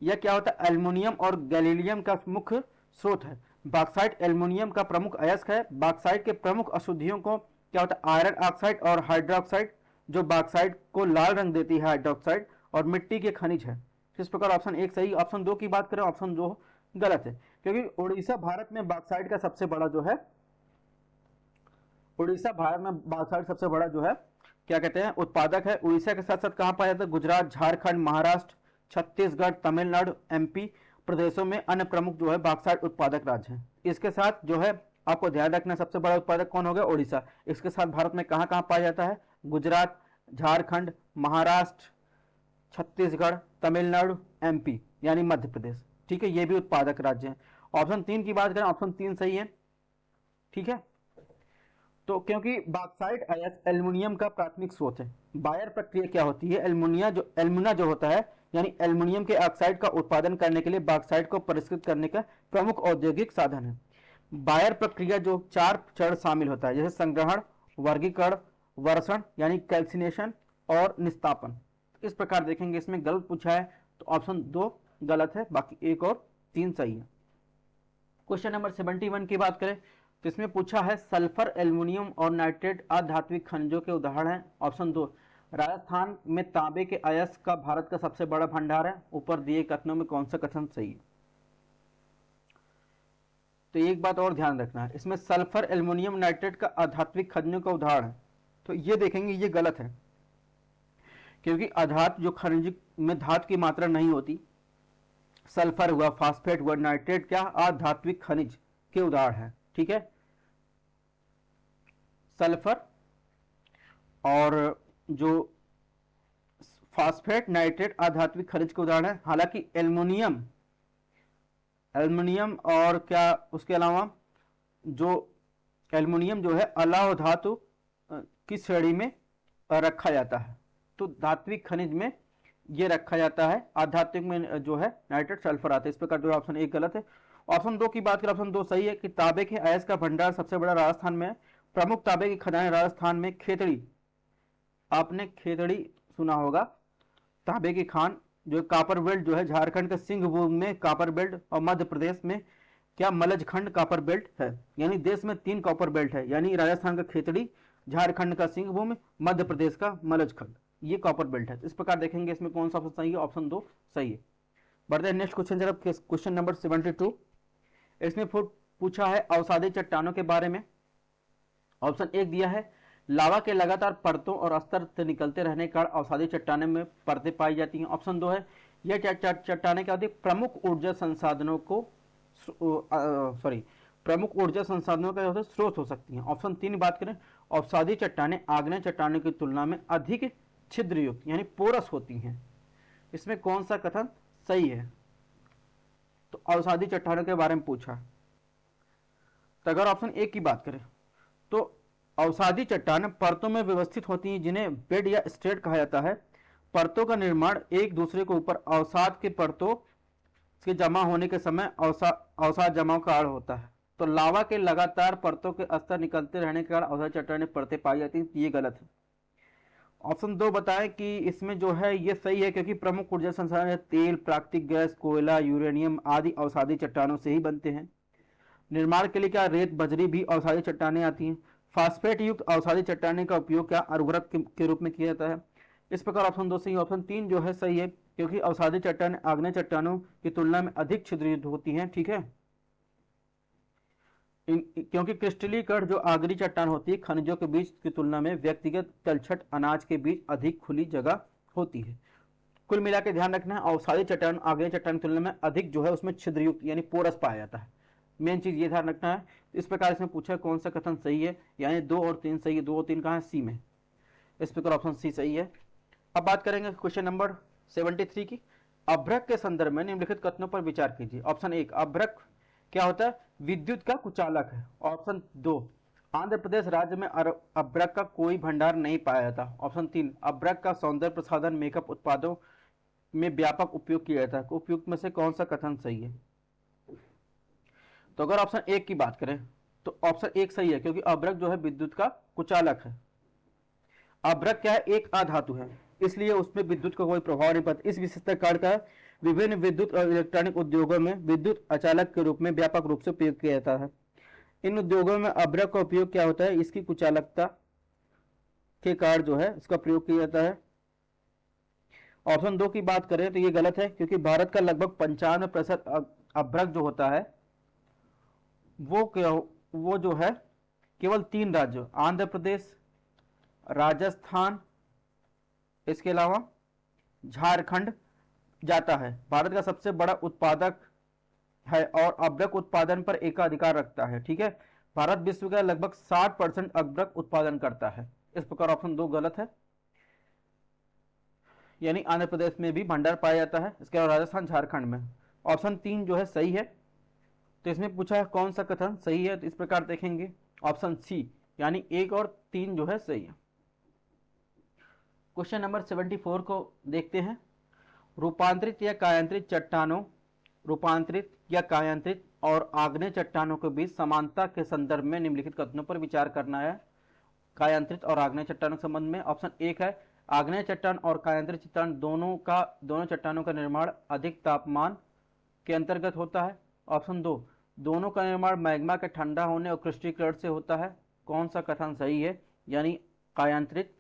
यह क्या होता है, एल्युमिनियम और गैलीलियम का मुख्य स्रोत है। बॉक्साइट एल्युमिनियम का प्रमुख अयस्क है। बॉक्साइट के प्रमुख अशुद्धियों को क्या होता है, आयरन ऑक्साइड और हाइड्रोक्साइड, जो बॉक्साइट को लाल रंग देती है हाइड्रोक्साइड, और मिट्टी के खनिज है। इस प्रकार ऑप्शन 1 सही। ऑप्शन 2 की बात करें, ऑप्शन 2 गलत है, क्योंकि उड़ीसा भारत में बॉक्साइट का सबसे बड़ा जो है, उड़ीसा भारत में बॉक्साइट सबसे बड़ा जो है क्या कहते हैं उत्पादक है। उड़ीसा के साथ साथ कहाँ पाया जाता है, गुजरात, झारखंड, महाराष्ट्र, छत्तीसगढ़, तमिलनाडु, एमपी प्रदेशों में अन्य प्रमुख जो है बॉक्साइट उत्पादक राज्य हैं। इसके साथ जो है आपको ध्यान रखना, सबसे बड़ा उत्पादक कौन हो गया, उड़ीसा। इसके साथ भारत में कहाँ कहाँ पाया जाता है, गुजरात, झारखंड, महाराष्ट्र, छत्तीसगढ़, तमिलनाडु, एमपी यानी मध्य प्रदेश। ठीक है, ये भी उत्पादक राज्य हैं। ऑप्शन 3 की बात करें, ऑप्शन 3 सही है। ठीक है, तो क्योंकि बॉक्साइट अयस्क एल्युमिनियम का प्राथमिक स्रोत है। बायर प्रक्रिया क्या होती है, एल्युमिना जो होता है यानी एल्युमिनियम के ऑक्साइड का उत्पादन करने के लिए बॉक्साइट को परिष्कृत करने का प्रमुख औद्योगिक साधन है। बायर प्रक्रिया जो 4 चरण शामिल होता है, जैसे संग्रहण, वर्गीकरण, वर्षण यानी कैल्सिनेशन और निस्तापन। इस प्रकार देखेंगे, इसमें गलत पूछा है तो ऑप्शन 2 गलत है, बाकी 1 और 3 सही है। क्वेश्चन नंबर 71 की बात करें तो इसमें पूछा है सल्फर, एल्युमिनियम और नाइट्रेट अधात्विक खनिजों के उदाहरण है। ऑप्शन 2, राजस्थान में तांबे के अयस्क का भारत का सबसे बड़ा भंडार है। ऊपर दिए कथनों में कौन सा कथन सही है। तो एक बात और ध्यान रखना है, इसमें सल्फर, एल्युमिनियम, नाइट्रेट का अधात्विक खनिजों का उदाहरण है, तो ये देखेंगे ये गलत है, क्योंकि अधातु जो खनिज में धातु की मात्रा नहीं होती, सल्फर हुआ, फास्फेट हुआ, नाइट्रेट क्या अधात्विक खनिज के उदाहरण है। ठीक है, सल्फर और जो फास्फेट, नाइट्रेट अधात्विक खनिज के उदाहरण है। हालांकि एल्युमिनियम और क्या उसके अलावा जो एल्युमिनियम जो है अलौह धातु की श्रेणी में रखा जाता है, तो धात्विक खनिज में ये रखा जाता है, आध्यात्मिक में जो है नाइट्रेट, सल्फर आता है। इस प्रकार जो ऑप्शन 1 गलत है। ऑप्शन 2 की बात करें, ऑप्शन 2 सही है कि तांबे के अयस्क का भंडार सबसे बड़ा राजस्थान में है। प्रमुख तांबे की खदानें राजस्थान में खेतड़ी, आपने खेतड़ी सुना होगा, तांबे की खान जो कापर बेल्ट जो है झारखंड के सिंहभूम में कापर बेल्ट, और मध्य प्रदेश में क्या मलजखंड कापर बेल्ट है। यानी देश में 3 कॉपर बेल्ट है, यानी राजस्थान का खेतड़ी, झारखंड का सिंहभूम, मध्य प्रदेश का मलजखंड, ये कॉपर बेल्ट है। इस प्रकार देखेंगे इसमें कौन सा ऑप्शन सही है, ऑप्शन 2 सही है। बढ़ते हैं नेक्स्ट क्वेश्चन तरफ, क्वेश्चन नंबर 72। इसमें पूछा है अवसादी चट्टानों के बारे में। ऑप्शन 1 दिया है लावा के लगातार परतों और स्तर से निकलते रहने के कारण अवसादी चट्टानों में परतें पाई जाती हैं। ऑप्शन 2 है यह चट्टानें क्या होती है, प्रमुख ऊर्जा संसाधनों का स्रोत हो सकती हैं। ऑप्शन 3 बात करें, अवसादी चट्टानें आग्नेय चट्टानों की तुलना में अधिक छिद्रयुक्त यानी पोरस होती हैं। इसमें कौन सा कथन सही है, तो अवसादी चट्टानों के बारे में पूछा। तो अगर ऑप्शन 1 की बात करें तो अवसादी चट्टानें परतों में व्यवस्थित होती हैं, जिन्हें बेड या स्ट्रेट कहा जाता है। परतों का निर्माण एक दूसरे के ऊपर अवसाद के परतों के जमा होने के समय अवसाद जमाव का आड़ होता है। तो लावा के लगातार परतों के स्तर निकलते रहने के कारण अवसादी चट्टानें परतें पाई जाती हैं, ये गलत है। ऑप्शन 2 बताएं कि इसमें जो है ये सही है, क्योंकि प्रमुख ऊर्जा संसाधन तेल, प्राकृतिक गैस, कोयला, यूरेनियम आदि अवसादी चट्टानों से ही बनते हैं। निर्माण के लिए क्या रेत, बजरी भी अवसादी चट्टानें आती हैं। फास्फेट युक्त अवसादी चट्टानें का उपयोग क्या उर्वरक के रूप में किया जाता है। इस प्रकार ऑप्शन 2 सही। ऑप्शन 3 जो है सही है, क्योंकि अवसादी चट्टानें आग्नेय चट्टानों की तुलना में अधिक छिद्रयुक्त होती हैं। ठीक है, क्योंकि क्रिस्टलीकरण जो आगरी चट्टान होती है खनिजों के बीच की तुलना में व्यक्तिगत तलछट अनाज के बीच अधिक खुली जगह होती है। कुल मिला के ध्यान रखना है, अवसादी चट्टान आगरी चट्टान की तुलना में अधिक जो है उसमें छिद्रयुक्त यानी पोरस पाया जाता है। मेन चीज ये ध्यान रखना है। इस प्रकार इसमें पूछा कौन सा कथन सही है, यानी 2 और 3 सही है। 2 और 3 कहाँ है, सी में। इस प्रकार ऑप्शन सी सही है। अब बात करेंगे क्वेश्चन नंबर 73 की। अभ्रक के संदर्भ में निम्नलिखित कथनों पर विचार कीजिए। ऑप्शन 1 अभ्रक क्या होता है, विद्युत का कुचालक है। ऑप्शन 2 आंध्र प्रदेश राज्य में अभ्रक का कोई भंडार नहीं पाया जाता। ऑप्शन 3 अभ्रक का सौंदर्य प्रसाधन मेकअप उत्पादों में व्यापक उपयोग किया जाता है। उपयुक्त में से कौन सा कथन सही है। तो अगर ऑप्शन 1 की बात करें तो ऑप्शन 1 सही है, क्योंकि अभ्रक जो है विद्युत का कुचालक है। अभ्रक क्या है, एक अधातु है, इसलिए उसमें विद्युत का कोई प्रभाव नहीं पड़ता। इस विशेषता कार्ड का विभिन्न विद्युत और इलेक्ट्रॉनिक उद्योगों में विद्युत अचालक के रूप में व्यापक रूप से उपयोग किया जाता है। इन उद्योगों में अभ्रक का उपयोग क्या होता है, इसकी कुचालकता के कारण जो है इसका प्रयोग किया जाता है। ऑप्शन 2 की बात करें तो ये गलत है, क्योंकि भारत का लगभग 95% अभ्रक जो होता है वो जो है केवल 3 राज्यों आंध्र प्रदेश, राजस्थान, इसके अलावा झारखंड जाता है। भारत का सबसे बड़ा उत्पादक है और अभ्रक उत्पादन पर एकाधिकार रखता है। ठीक है, भारत विश्व का लगभग 60% अभ्रक उत्पादन करता है। इस प्रकार ऑप्शन 2 गलत है, यानी आंध्र प्रदेश में भी भंडार पाया जाता है, इसके अलावा राजस्थान, झारखंड में। ऑप्शन 3 जो है सही है। तो इसमें पूछा है कौन सा कथन सही है, तो इस प्रकार देखेंगे ऑप्शन सी, यानी 1 और 3 जो है सही है। क्वेश्चन नंबर 74 को देखते हैं। रूपांतरित या कायांतरित चट्टानों, रूपांतरित या कायांतरित और आग्नेय चट्टानों के बीच समानता के संदर्भ में निम्नलिखित कथनों पर विचार करना है। कायांतरित और आग्नेय चट्टानों के संबंध में ऑप्शन 1 है, आग्नेय चट्टान और कायांतरित चट्टान दोनों चट्टानों का निर्माण अधिक तापमान के अंतर्गत होता है। ऑप्शन 2, दोनों का निर्माण मैग्मा के ठंडा होने और क्रिस्टलीकरण से होता है। कौन सा कथन सही है, यानी कायांतरित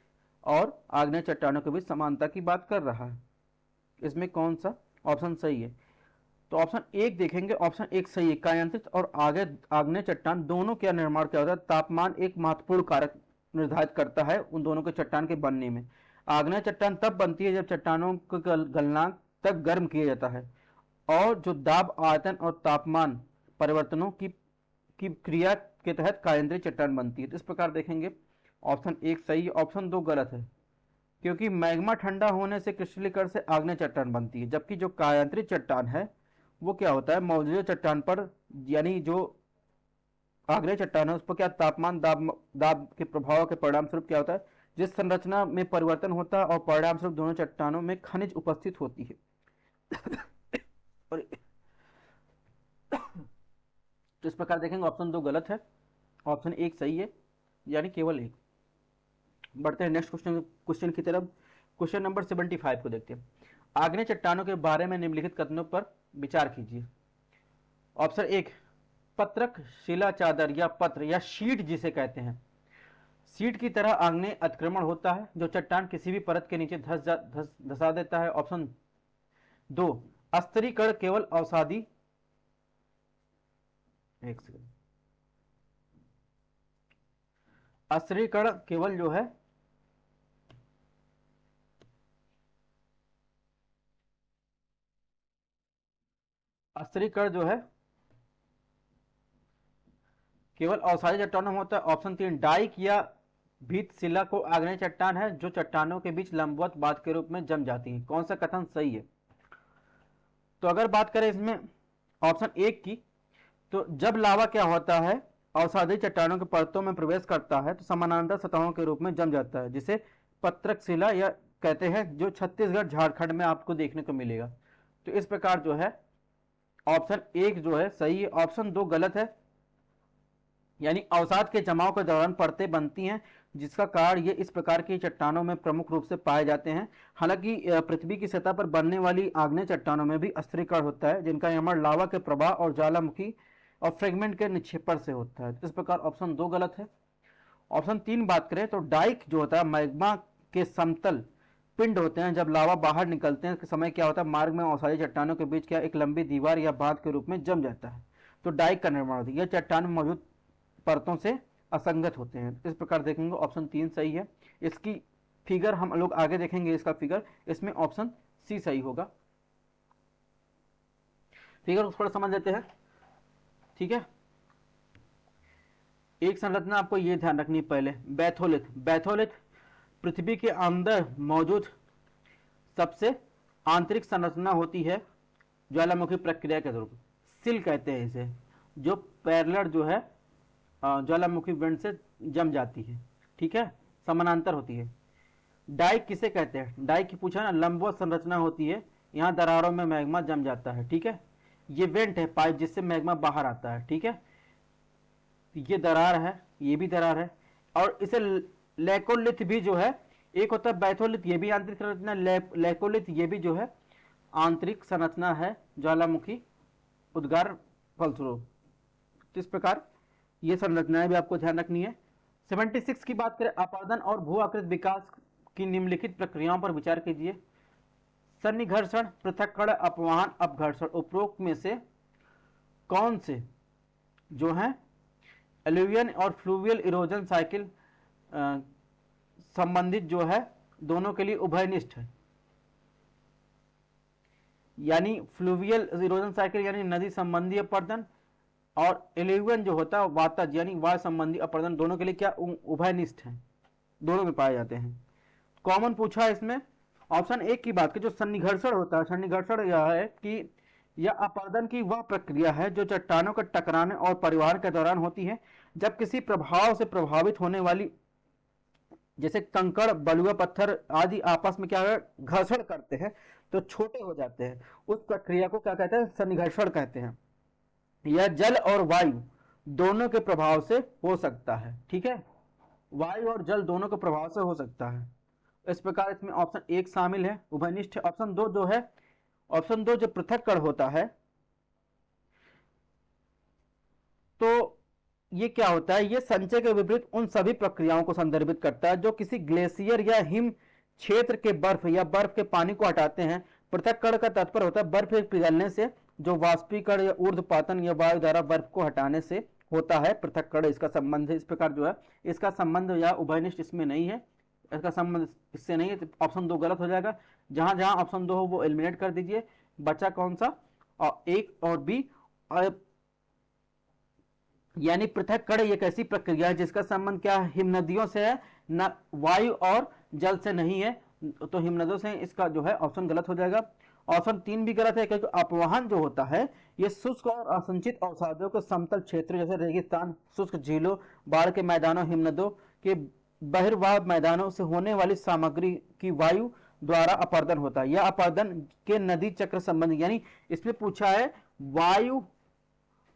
और आग्नेय चट्टानों के बीच समानता की बात कर रहा है, इसमें कौन सा ऑप्शन सही है? तो ऑप्शन 1 देखेंगे, ऑप्शन 1 सही है। कायांतरित और आग्नेय चट्टान दोनों का निर्माण क्या होता है, तापमान एक महत्वपूर्ण कारक निर्धारित करता है उन दोनों के चट्टान के बनने में। आग्नेय चट्टान तब बनती है जब चट्टानों को गलनांक तक गर्म किया जाता है और जो दाब, आयतन और तापमान परिवर्तनों की क्रिया के तहत कायांतरित चट्टान बनती है। तो इस प्रकार देखेंगे ऑप्शन 1 सही है, ऑप्शन 2 गलत है, क्योंकि मैग्मा ठंडा होने से क्रिस्टलीकरण से आग्नेय चट्टान बनती है, जबकि जो कायांतरित चट्टान है वो क्या होता है, मौजूदा चट्टान पर, यानी जो आग्नेय चट्टान है उस पर क्या तापमान, दाब के प्रभाव के परिणाम स्वरूप क्या होता है, जिस संरचना में परिवर्तन होता है और परिणाम स्वरूप दोनों चट्टानों में खनिज उपस्थित होती है। और तो इस प्रकार देखेंगे ऑप्शन 2 गलत है, ऑप्शन 1 सही है, यानी केवल 1। बढ़ते हैं नेक्स्ट क्वेश्चन की तरफ। क्वेश्चन नंबर 75 को देखते हैं। आग्नेय चट्टानों के बारे में निम्नलिखित कथनों पर विचार कीजिए। ऑप्शन 1, पत्रक शिला चादर या पत्र या शीट जिसे कहते हैं, शीट की तरह आग्नेय अतिक्रमण होता है जो चट्टान किसी भी परत के नीचे धसा देता है। ऑप्शन 2, स्तरीकरण केवल अवसादी, एक सेकंड, स्तरीकरण केवल जो है स्तरीकरण जो है केवल अवसादी चट्टानों में होता है। ऑप्शन 3, डाइक या भीत शिला को आग्नेय चट्टान है जो चट्टानों के बीच लंबवत बात के रूप में जम जाती है। कौन सा कथन सही है? तो अगर बात करें इसमें ऑप्शन 1 की, तो जब लावा क्या होता है, अवसादी चट्टानों के परतों में प्रवेश करता है तो समानांतर सतहों के रूप में जम जाता है, जिसे पत्रक शिला या कहते हैं, जो छत्तीसगढ़, झारखंड में आपको देखने को मिलेगा। तो इस प्रकार जो है ऑप्शन 1 जो है सही है, ऑप्शन 2 गलत है, यानी अवसाद के जमाव के दौरान परतें बनती हैं, जिसका कारण ये इस प्रकार की चट्टानों में प्रमुख रूप से पाए जाते हैं। हालांकि पृथ्वी की सतह पर बनने वाली आग्नेय चट्टानों में भी स्तरीकरण होता है, जिनका निर्माण लावा के प्रवाह और ज्वालामुखी और फ्रेगमेंट के निक्षेपण से होता है। इस प्रकार ऑप्शन 2 गलत है। ऑप्शन 3 बात करें तो डाइक जो होता है, मैग्मा के समतल पिंड होते हैं, जब लावा बाहर निकलते हैं समय क्या होता है, मार्ग में अवसादी चट्टानों के बीच क्या एक लंबी दीवार या बांध के रूप में जम जाता है, तो डाइक का निर्माण होता है। यह चट्टान में मौजूद परतों से असंगत होते हैं। इस प्रकार देखेंगे ऑप्शन 3 सही है। इसकी फिगर हम लोग आगे देखेंगे, इसका फिगर, इसमें ऑप्शन सी सही होगा। फिगर को थोड़ा समझ लेते हैं, ठीक है। एक संरचना आपको ये ध्यान रखनी है पहले, बैथोलिथ। बैथोलिथ पृथ्वी के अंदर मौजूद सबसे आंतरिक संरचना होती है ज्वालामुखी प्रक्रिया के रूप, सिल कहते हैं इसे, जो पैरेलल जो है ज्वालामुखी विंड से जम जाती है, ठीक है, समानांतर होती है। डाइक किसे कहते हैं? डाइक की पूछा ना, लंबवत संरचना होती है, यहाँ दरारों में मैग्मा जम जाता है, ठीक है। ये वेंट है, पाइप जिससे मैग्मा बाहर आता है, ठीक है। ये दरार है, ये भी दरार है, और इसे लेकोलिथ भी जो है, एक होता है बैथोलिथ, ये भी आंतरिक संरचना, लेकोलिथ ये भी जो है आंतरिक संरचना है ज्वालामुखी उद्गार फलस्वरूप। तो इस प्रकार ये संरचनाएं भी आपको ध्यान रखनी है। 76 की बात करें, अपर्दन और भू आकृति विकास की निम्नलिखित प्रक्रियाओं पर विचार कीजिए। सन्निघर्षण, पृथक्करण, अपवहन, अपघर्षण, उपरोक्त में से कौन से जो है एलुवियन और फ्लूवियल इरोजन साइकिल संबंधित जो है दोनों के लिए उभयनिष्ठ है? यानी फ्लूवियल इरोजन साइकिल यानी नदी संबंधी अपरदन, और एलुवियन जो होता है वातज यानी वायु संबंधी अपरदन, दोनों के लिए क्या उभयनिष्ठ है, दोनों में पाए जाते हैं। कॉमन पूछा है इसमें ऑप्शन एक की बात की, जो सन्निघर्षण होता है, सन्निघर्षण यह है कि यह अपरदन की वह प्रक्रिया है जो चट्टानों के टकराने और परिवहन के दौरान होती है। जब किसी प्रभाव से प्रभावित होने वाली, जैसे कंकड़, बलुआ पत्थर आदि आपस में क्या घर्षण करते हैं तो छोटे हो जाते हैं, उस प्रक्रिया को क्या कहते हैं? सन्निघर्षण कहते हैं। यह जल और वायु दोनों के प्रभाव से हो सकता है। ठीक है, वायु और जल दोनों के प्रभाव से हो सकता है। इस प्रकार इसमें ऑप्शन एक शामिल है, उभयनिष्ठ। ऑप्शन दो जो है, ऑप्शन दो जो पृथक्करण होता है, तो ये क्या होता है? ये संचय के विपरीत उन सभी प्रक्रियाओं को संदर्भित करता है जो किसी ग्लेशियर या हिम क्षेत्र के बर्फ या बर्फ के पानी को हटाते हैं। पृथक्करण का तात्पर्य होता है बर्फ के पिघलने से, जो वाष्पीकरण या ऊर्ध्वपातन या वायु द्वारा बर्फ को हटाने से होता है पृथक्करण, इसका संबंध है। इस प्रकार जो है इसका संबंध या उभयनिष्ठ इसमें नहीं है, इसका संबंध इससे नहीं है, तो ऑप्शन दो गलत हो जाएगा। जहां जहां ऑप्शन दो हो वो एलिमिनेट कर दीजिए। बचा कौन सा? और एक और बी। यानी पृथक्करण एक ऐसी प्रक्रिया है जिसका संबंध क्या है? हिम नदियों से है, न वायु और जल से नहीं है, तो हिम नदियों से। इसका जो है ऑप्शन गलत हो जाएगा। ऑप्शन तीन भी गलत है, क्योंकि अपवहन जो होता है ये शुष्क और असंचित अवसादों के समतल क्षेत्र जैसे रेगिस्तान, शुष्क झीलों, बाढ़ के मैदानों, हिमनदों के बहिर्वाह मैदानों से होने वाली सामग्री की वायु द्वारा अपरदन होता है। यह अपरदन के नदी चक्र संबंधी, यानी इसमें पूछा है वायु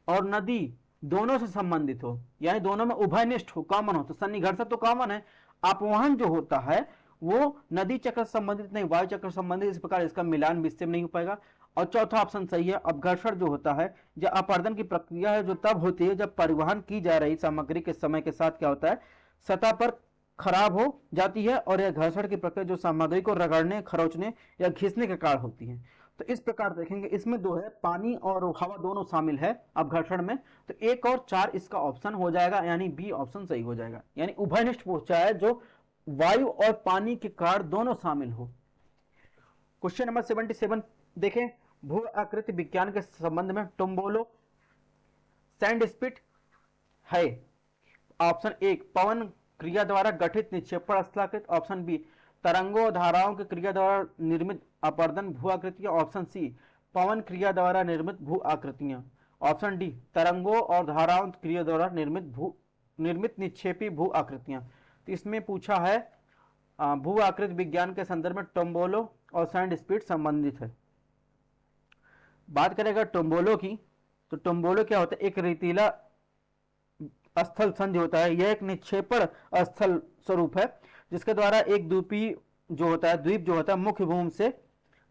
और नदी दोनों से संबंधित हो, यानी दोनों में उभयनिष्ठ हो, कॉमन हो। तो सन्निघर्षण तो कॉमन है, अपवहन जो होता है वो नदी चक्र संबंधित नहीं, वायु चक्र संबंधित। इस प्रकार इसका मिलान भी इससे नहीं हो पाएगा। और चौथा ऑप्शन सही है, अपघर्षण जो होता है जो अपरदन की प्रक्रिया है जो तब होती है जब परिवहन की जा रही सामग्री के समय के साथ क्या होता है, सतह पर खराब हो जाती है, और यह घर्षण की प्रक्रिया जो सामग्री को रगड़ने, खरोचने या घिसने के कारण होती है। तो इस प्रकार देखेंगे इसमें दो है, पानी और हवा दोनों शामिल है अपघर्षण में, तो एक और चार इसका ऑप्शन हो जाएगा, यानी बी ऑप्शन सही हो जाएगा। यानी उभयनिष्ठ पूछा है जो वायु और पानी के कारण दोनों शामिल हो। क्वेश्चन नंबर 77 देखें, भू आकृति विज्ञान के संबंध में टोम्बोलो सैंड स्पिट है। ऑप्शन एक पवन क्रिया द्वारा गठित निक्षेपण स्थलाकृत। ऑप्शन बी तरंगों और धाराओं की क्रिया द्वारा निर्मित अपरदन भू आकृतियां। ऑप्शन सी पवन क्रिया द्वारा निर्मित भू आकृतियां। ऑप्शन डी तरंगों और धाराओं की क्रिया द्वारा निर्मित निक्षेपी भू आकृतियां। तो इसमें पूछा है भू आकृति विज्ञान के संदर्भ में टोम्बोलो और सैंड स्पिट संबंधित है। बात करेगा टोम्बोलो की, तो टोम्बोलो क्या होता है? एक रेतीला स्थल संधि होता है। यह एक निक्षेपण स्थल स्वरूप है जिसके द्वारा एक द्वीपी जो होता है, द्वीप जो होता है मुख्य भूमि से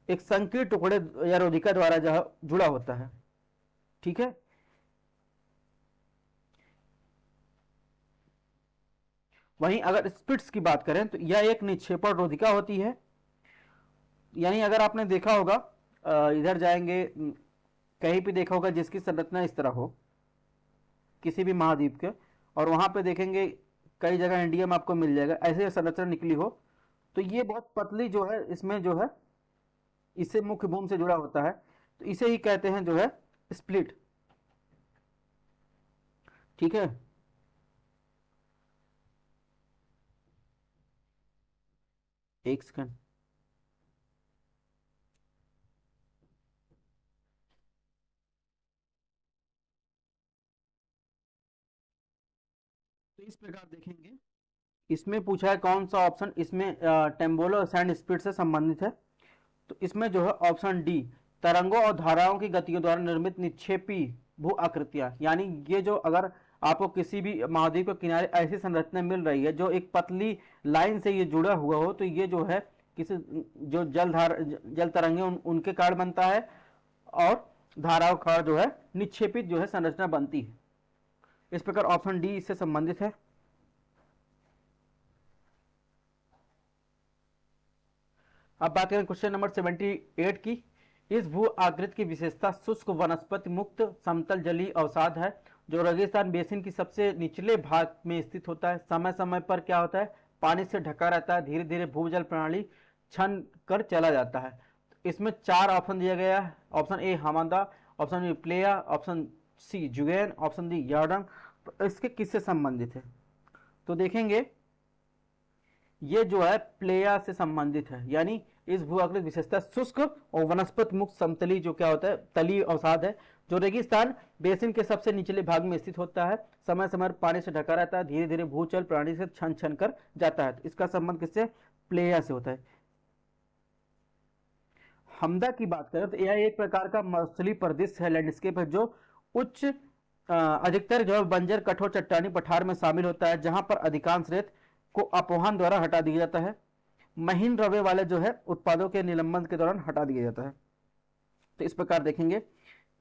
एक संकीर्ण टुकड़े या रोधिका द्वारा जुड़ा होता है। ठीक है, वहीं अगर स्पिट्स की बात करें तो यह एक निक्षेपण रोधिका होती है। यानी अगर आपने देखा होगा, इधर जाएंगे कहीं भी देखा होगा जिसकी संरचना इस तरह हो किसी भी महाद्वीप के, और वहां पे देखेंगे कई जगह इंडिया में आपको मिल जाएगा ऐसे संरचना निकली हो, तो ये बहुत पतली जो है, इसमें जो है इससे मुख्य भूमि से जुड़ा होता है, तो इसे ही कहते हैं जो है स्प्लिट। ठीक है, एक सेकंड। तो इस प्रकार देखेंगे इसमें पूछा है कौन सा ऑप्शन इसमें टेम्बोलो सैंड स्पिट से संबंधित है। तो इसमें जो है ऑप्शन डी तरंगों और धाराओं की गतियों द्वारा निर्मित निक्षेपी भू आकृतियां। यानी ये जो अगर आपको किसी भी महाद्वीप के किनारे ऐसी संरचना मिल रही है जो एक पतली लाइन से ये जुड़ा हुआ हो, तो ये जो है किसी जो जल तरंगे उनके कारण बनता है, और धाराओं का जो है निक्षेपित जो है संरचना बनती है। इस प्रकार ऑप्शन डी इससे संबंधित है। अब बात करें क्वेश्चन नंबर 78 की। इस भू आकृति की विशेषता शुष्क वनस्पति मुक्त समतल जलीय अवसाद है जो रेगिस्तान बेसिन की सबसे निचले भाग में स्थित होता है। समय समय पर क्या होता है, पानी से ढका रहता है, धीरे धीरे भूजल प्रणाली छन कर चला जाता है। इसमें 4 ऑप्शन दिया गया है। Option A Hamada, option B Playa, option C जुगैन, ऑप्शन डी यार्डन। तो इसके किससे संबंधित है, तो देखेंगे ये जो है प्लेया से संबंधित है। यानी इस भू आकृति विशेषता शुष्क और वनस्पति मुक्त समतली जो क्या होता है तलीय अवसाद है जो रेगिस्तान बेसिन के सबसे निचले भाग में स्थित होता है। समय समय पर पानी से ढका रहता है, धीरे धीरे भूजल प्रणाली से छन छन कर जाता है। तो इसका संबंध किससे, प्लेया से होता है। हमदा की बात करें तो यह एक प्रकार का मरुस्थलीय प्रदेश है, लैंडस्केप है जो उच्च अधिकतर जो बंजर कठोर चट्टानी पठार में शामिल होता है जहां पर अधिकांश रेत को अपवहन द्वारा हटा दिया जाता है। महीन द्रव्य वाले जो है उत्पादों के निलंबन के दौरान हटा दिया जाता है। तो इस प्रकार देखेंगे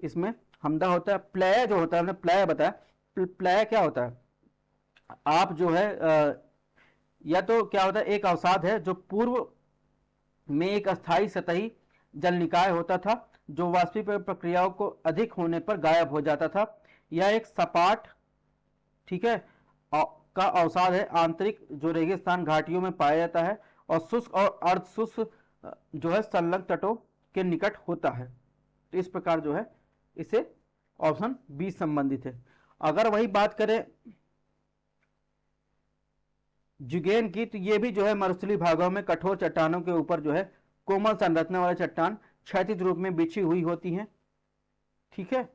इसमें हमदा होता है। प्लेय जो होता है, हमने प्लेय बताया, प्लेय क्या होता है, आप जो है या तो क्या होता है एक अवसाद है जो पूर्व में एक अस्थायी सतही जल निकाय होता था जो वाष्पीकरण प्रक्रियाओं को अधिक होने पर गायब हो जाता था। यह एक सपाट, ठीक है, का अवसाद है, आंतरिक जो रेगिस्तान घाटियों में पाया जाता है और शुष्क और अर्ध शुष्क जो है संलग्न तटों के निकट होता है। तो इस प्रकार जो है इसे ऑप्शन बी संबंधित है। अगर वही बात करें जुगेन की, तो ये भी जो है मरुस्थलीय भागों में कठोर चट्टानों के ऊपर जो है कोमल संरचना वाले चट्टान क्षैतिज रूप में बिछी हुई होती हैं, ठीक है।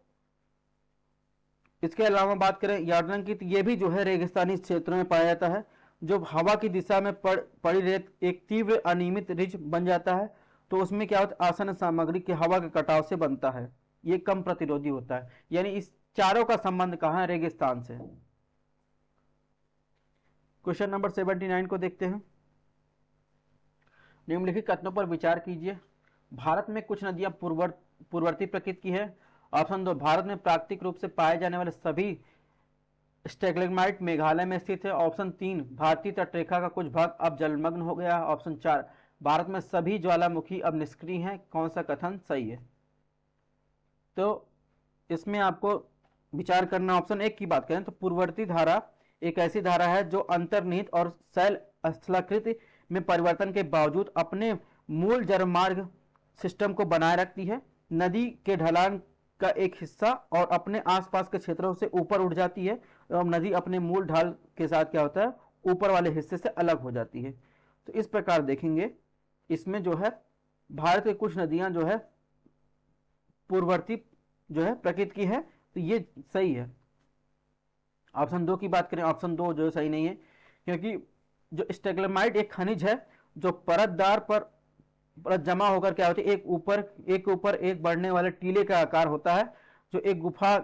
इसके अलावा बात करें यार्डन की, तो ये भी जो है रेगिस्तानी क्षेत्रों में पाया जाता है। जो हवा की दिशा में पड़ी रेत एक तीव्र अनियमित रिज बन जाता है तो उसमें क्या होता है आसन्न सामग्री के हवा के कटाव से बनता है, ये कम प्रतिरोधी होता है। यानी इस चारों का संबंध कहां है, रेगिस्तान से। क्वेश्चन नंबर 79 को देखते हैं। निम्नलिखित कथनों पर विचार कीजिए। भारत में कुछ नदियां पूर्ववर्ती प्रकृति की है। ऑप्शन 2, भारत में प्राकृतिक रूप से पाए जाने वाले सभी स्टैग्मेटाइट मेघालय में स्थित है। ऑप्शन 3, भारतीय तटरेखा का कुछ भाग अब जलमग्न हो गया है। ऑप्शन 4, भारत में सभी ज्वालामुखी अब निष्क्रिय हैं। कौन सा कथन सही है, तो इसमें आपको विचार करना। ऑप्शन 1 की बात करें तो पूर्ववर्ती धारा एक ऐसी धारा है जो अंतर्निहित और शैल स्थलाकृति में परिवर्तन के बावजूद अपने मूल जलमार्ग सिस्टम को बनाए रखती है। नदी के ढलान का एक हिस्सा और अपने आसपास के क्षेत्रों से ऊपर उठ जाती है और नदी अपने मूल ढाल के साथ क्या होता है ऊपर वाले हिस्से से अलग हो जाती है। तो इस प्रकार देखेंगे इसमें जो है भारत की कुछ नदियां जो है पूर्ववर्ती जो है प्रकृति की है, तो ये सही है। ऑप्शन 2 की बात करें, ऑप्शन 2 जो सही नहीं है क्योंकि जो स्टेग्मेटाइट एक खनिज है जो परतदार पर जमा होकर क्या होती है एक ऊपर एक बढ़ने वाले टीले का आकार होता है जो एक गुफा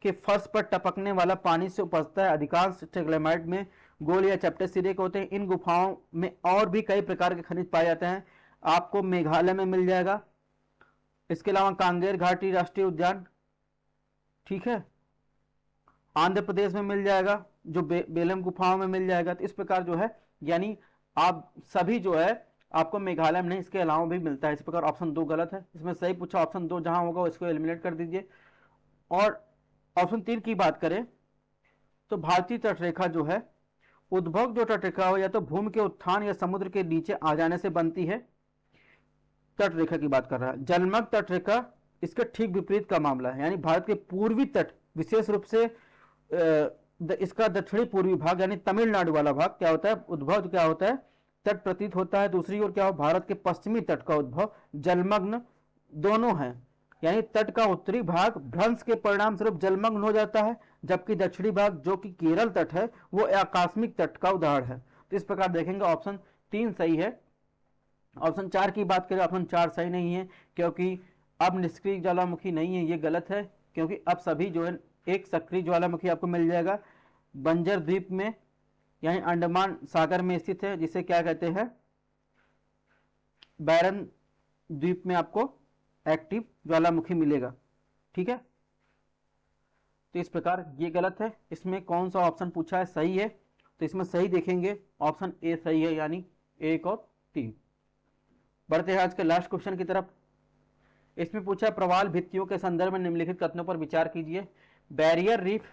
के फर्श पर टपकने वाला पानी से उपजता है। अधिकांश स्टेग्मेटाइट में गोल या चपटे सिरे के होते हैं। इन गुफाओं में और भी कई प्रकार के खनिज पाए जाते हैं, आपको मेघालय में मिल जाएगा। इसके अलावा कांगेर घाटी राष्ट्रीय उद्यान, ठीक है, आंध्र प्रदेश में मिल जाएगा, जो बेलम गुफाओं में मिल जाएगा। तो इस प्रकार जो है यानी आप सभी जो है आपको मेघालय में नहीं इसके अलावा भी मिलता है। इस प्रकार ऑप्शन 2 गलत है। इसमें सही पूछा ऑप्शन 2 जहां होगा इसको एलिमिनेट कर दीजिए। और ऑप्शन 3 की बात करें तो भारतीय तटरेखा जो है उद्भव जो तटरेखा हो या तो भूमि के उत्थान या समुद्र के नीचे आ जाने से बनती है। तटरेखा की बात कर रहा है। जलमग्न तटरेखा इसके ठीक विपरीत का मामला है, यानी भारत के पूर्वी तट विशेष रूप से इसका दक्षिणी पूर्वी भाग यानी तमिलनाडु वाला भाग क्या होता है उद्भव क्या होता है तट प्रतीत होता है। दूसरी ओर क्या हो भारत के पश्चिमी तट का उद्भव जलमग्न दोनों है, यानी तट का उत्तरी भाग भ्रंश के परिणाम स्वरूप जलमग्न हो जाता है जबकि दक्षिणी भाग जो कि केरल तट है वो आकस्मिक तट का उदाहरण है। तो इस प्रकार देखेंगे ऑप्शन 3 सही है। ऑप्शन 4 की बात करें, ऑप्शन 4 सही नहीं है क्योंकि अब निष्क्रिय ज्वालामुखी नहीं है, ये गलत है क्योंकि अब सभी जो है एक सक्रिय ज्वालामुखी आपको मिल जाएगा बंजर द्वीप में यानी अंडमान सागर में स्थित है, जिसे क्या कहते हैं बैरन द्वीप में आपको एक्टिव ज्वालामुखी मिलेगा, ठीक है। तो इस प्रकार ये गलत है। इसमें कौन सा ऑप्शन पूछा है सही है, तो इसमें सही देखेंगे ऑप्शन ए सही है यानी 1 और 3। बढ़ते हैं आज के लास्ट क्वेश्चन की तरफ। इसमें पूछा है प्रवाल भित्तियों के संदर्भ में निम्नलिखित कथनों पर विचार कीजिए। बैरियर रीफ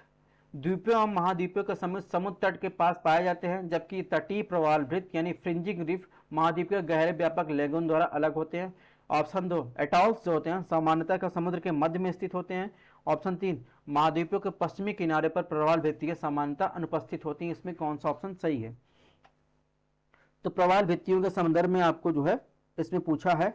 द्वीपों और महाद्वीपों के समुद्र तट के पास पाए जाते हैं, जबकि तटीय प्रवाल भित्त यानी फ्रिंजिंग रीफ महाद्वीप के गहरे व्यापक लेगून द्वारा अलग होते हैं। ऑप्शन 2 एटॉल्स जो होते हैं सामान्यतः का समुद्र के मध्य में स्थित होते हैं। ऑप्शन 3 महाद्वीपों के पश्चिमी किनारे पर प्रवाल भित्तियां सामान्यतः अनुपस्थित होती हैं। इसमें कौन सा ऑप्शन सही है? तो प्रवाल भित्तियों के संदर्भ में आपको जो है इसमें पूछा है,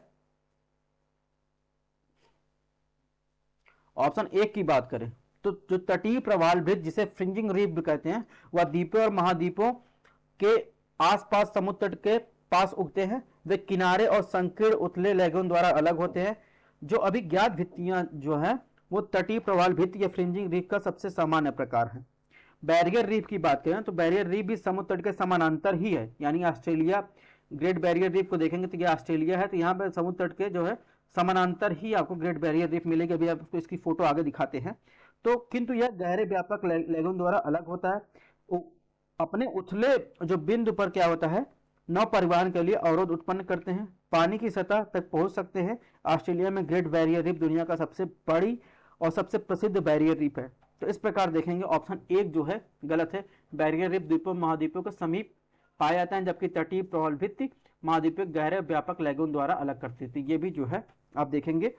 ऑप्शन 1 की बात करें तो जो तटीय प्रवाल भित्त जिसे फ्रिंजिंग रीफ भी कहते हैं वह द्वीपों और महाद्वीपों के आसपास समुद्र तट के पास उगते हैं। वे किनारे और संकीर्ण उथले लेगून द्वारा अलग होते हैं। जो अभिज्ञात भित्तियां जो है वो तटीय प्रवाल भित्त या फ्रिंजिंग रीफ का सबसे सामान्य प्रकार है। बैरियर रीफ की बात करें तो बैरियर रीफ भी समुद्र तट के समानांतर ही है, यानी ऑस्ट्रेलिया ग्रेट बैरियर रीफ को देखेंगे तो ये ऑस्ट्रेलिया है, तो यहाँ पर समुद्र तट के जो है समानांतर ही आपको ग्रेट बैरियर रीफ मिलेगी। अभी आपको इसकी फोटो आगे दिखाते हैं। तो किंतु यह गहरे व्यापक लेगून द्वारा अलग होता है। अपने उथले जो बिंदु पर क्या होता है नौ परिवहन के लिए अवरोध उत्पन्न करते हैं, पानी की सतह तक पहुंच सकते हैं। ऑस्ट्रेलिया में ग्रेट बैरियर रीफ दुनिया का सबसे बड़ी और सबसे प्रसिद्ध बैरियर रीफ है। तो इस प्रकार देखेंगे ऑप्शन 1 जो है गलत है। बैरियर रीफ द्वीपों महाद्वीपों के समीप पाया जाता है, जबकि तटीय प्रवाल भित्ति महाद्वीप गहरे व्यापक लेगून द्वारा अलग करती थी। ये भी जो है आप देखेंगे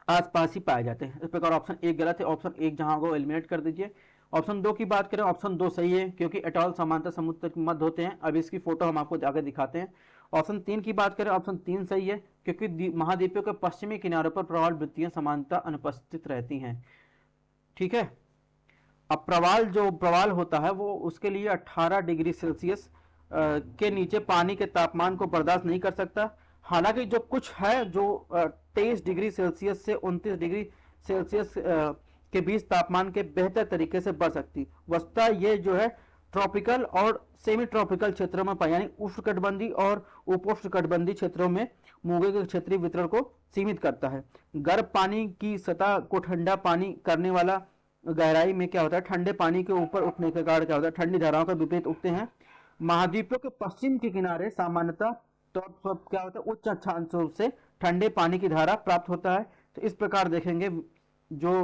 आसपास ही पाए जाते हैं। इस प्रकार ऑप्शन 1 गलत है। ऑप्शन 1 जहां होगा एलिमिनेट कर दीजिए। ऑप्शन 2 की बात करें, ऑप्शन 2 सही है क्योंकि एटॉल समांतर समुद्र के मध्य होते हैं। अब इसकी फोटो हम आपको आगे दिखाते हैं। ऑप्शन 3 की बात करें, ऑप्शन 3 सही है क्योंकि महाद्वीपों के पश्चिमी किनारों पर प्रवाल भित्तियां समानता अनुपस्थित रहती हैं। ठीक है। अब प्रवाल होता है वो उसके लिए 18 डिग्री सेल्सियस के नीचे पानी के तापमान को बर्दाश्त नहीं कर सकता। हालांकि जो कुछ है जो 23 डिग्री सेल्सियस से 29 डिग्री सेल्सियस के बीच तापमान के बेहतर तरीके से बढ़ सकती। वस्तुतः ये जो है ट्रॉपिकल और सेमी ट्रॉपिकल क्षेत्रों में पाए, यानी उष्णकटिबंधीय और उपोष्णकटिबंधीय क्षेत्रों में मूंगे के क्षेत्रीय वितरण को सीमित करता है। गर्म पानी की सतह को ठंडा पानी करने वाला गहराई में क्या होता है ठंडे पानी के ऊपर उठने के कारण क्या होता है ठंडी धाराओं के विपरीत उगते हैं। महाद्वीपों के पश्चिम के किनारे सामान्यतः तौर पर क्या होता है उच्च अक्षांशों से ठंडे पानी की धारा प्राप्त होता है। तो इस प्रकार देखेंगे जो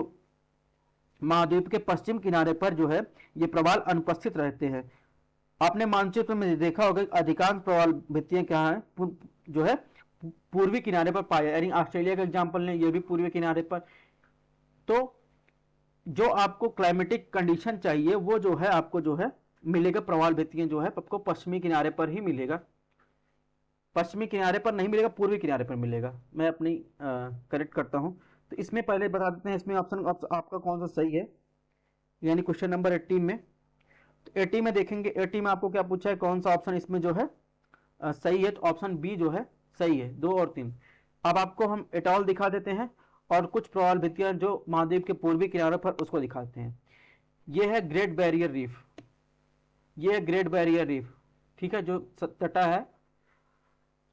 महाद्वीप के पश्चिम किनारे पर जो है ये प्रवाल अनुपस्थित रहते हैं। आपने मानचित्र में देखा होगा अधिकांश प्रवाल भित्तियां क्या है जो है पूर्वी किनारे पर पाया, यानी ऑस्ट्रेलिया का एग्जाम्पल लें ये भी पूर्वी किनारे पर। तो जो आपको क्लाइमेटिक कंडीशन चाहिए वो जो है आपको जो है मिलेगा प्रवाल भित्तियां जो है आपको पश्चिमी किनारे पर ही मिलेगा, पश्चिमी किनारे पर नहीं मिलेगा, पूर्वी किनारे पर मिलेगा। मैं अपनी करेक्ट करता हूं। तो इसमें पहले बता देते हैं इसमें ऑप्शन आपका कौन सा सही है, यानी क्वेश्चन नंबर 18 में। तो 80 में देखेंगे 80 में आपको क्या पूछा है कौन सा ऑप्शन इसमें जो है सही है। तो ऑप्शन बी जो है सही है, 2 और 3। अब आपको हम एटॉल दिखा देते हैं और कुछ प्रवाल भित्तियां जो महाद्वीप के पूर्वी किनारों पर उसको दिखाते हैं। ये है ग्रेट बैरियर रीफ, ये है ग्रेट बैरियर रीफ, ठीक है, जो तटा है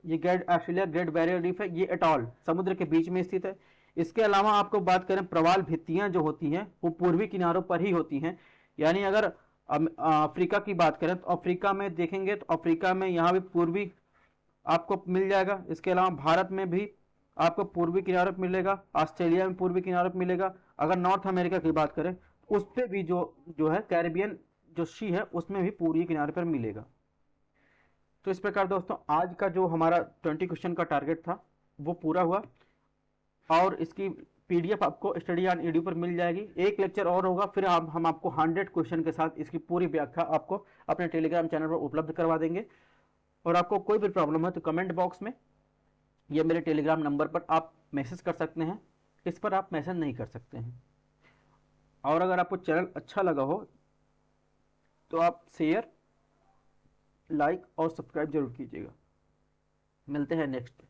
ये ऑस्ट्रेलिया ग्रेट बैरियर रीफ है। ये एटॉल समुद्र के बीच में स्थित है। इसके अलावा आपको बात करें प्रवाल भित्तियां जो होती हैं वो पूर्वी किनारों पर ही होती हैं, यानी अगर अफ्रीका की बात करें तो अफ्रीका में देखेंगे तो अफ्रीका में यहाँ भी पूर्वी आपको मिल जाएगा। इसके अलावा भारत में भी आपको पूर्वी किनारे पर मिलेगा, ऑस्ट्रेलिया में पूर्वी किनारे पर मिलेगा। अगर नॉर्थ अमेरिका की बात करें उस पर भी जो है कैरिबियन जो सी है उसमें भी पूर्वी किनारे पर मिलेगा। तो इस प्रकार दोस्तों आज का जो हमारा 20 क्वेश्चन का टारगेट था वो पूरा हुआ और इसकी पीडीएफ आपको स्टडी ऑन ईडीयू पर मिल जाएगी। एक लेक्चर और होगा, फिर हम आपको 100 क्वेश्चन के साथ इसकी पूरी व्याख्या आपको अपने टेलीग्राम चैनल पर उपलब्ध करवा देंगे। और आपको कोई भी प्रॉब्लम है तो कमेंट बॉक्स में या मेरे टेलीग्राम नंबर पर आप मैसेज कर सकते हैं, इस पर आप मैसेज नहीं कर सकते हैं। और अगर आपको चैनल अच्छा लगा हो तो आप शेयर, लाइक और सब्सक्राइब जरूर कीजिएगा। मिलते हैं नेक्स्ट।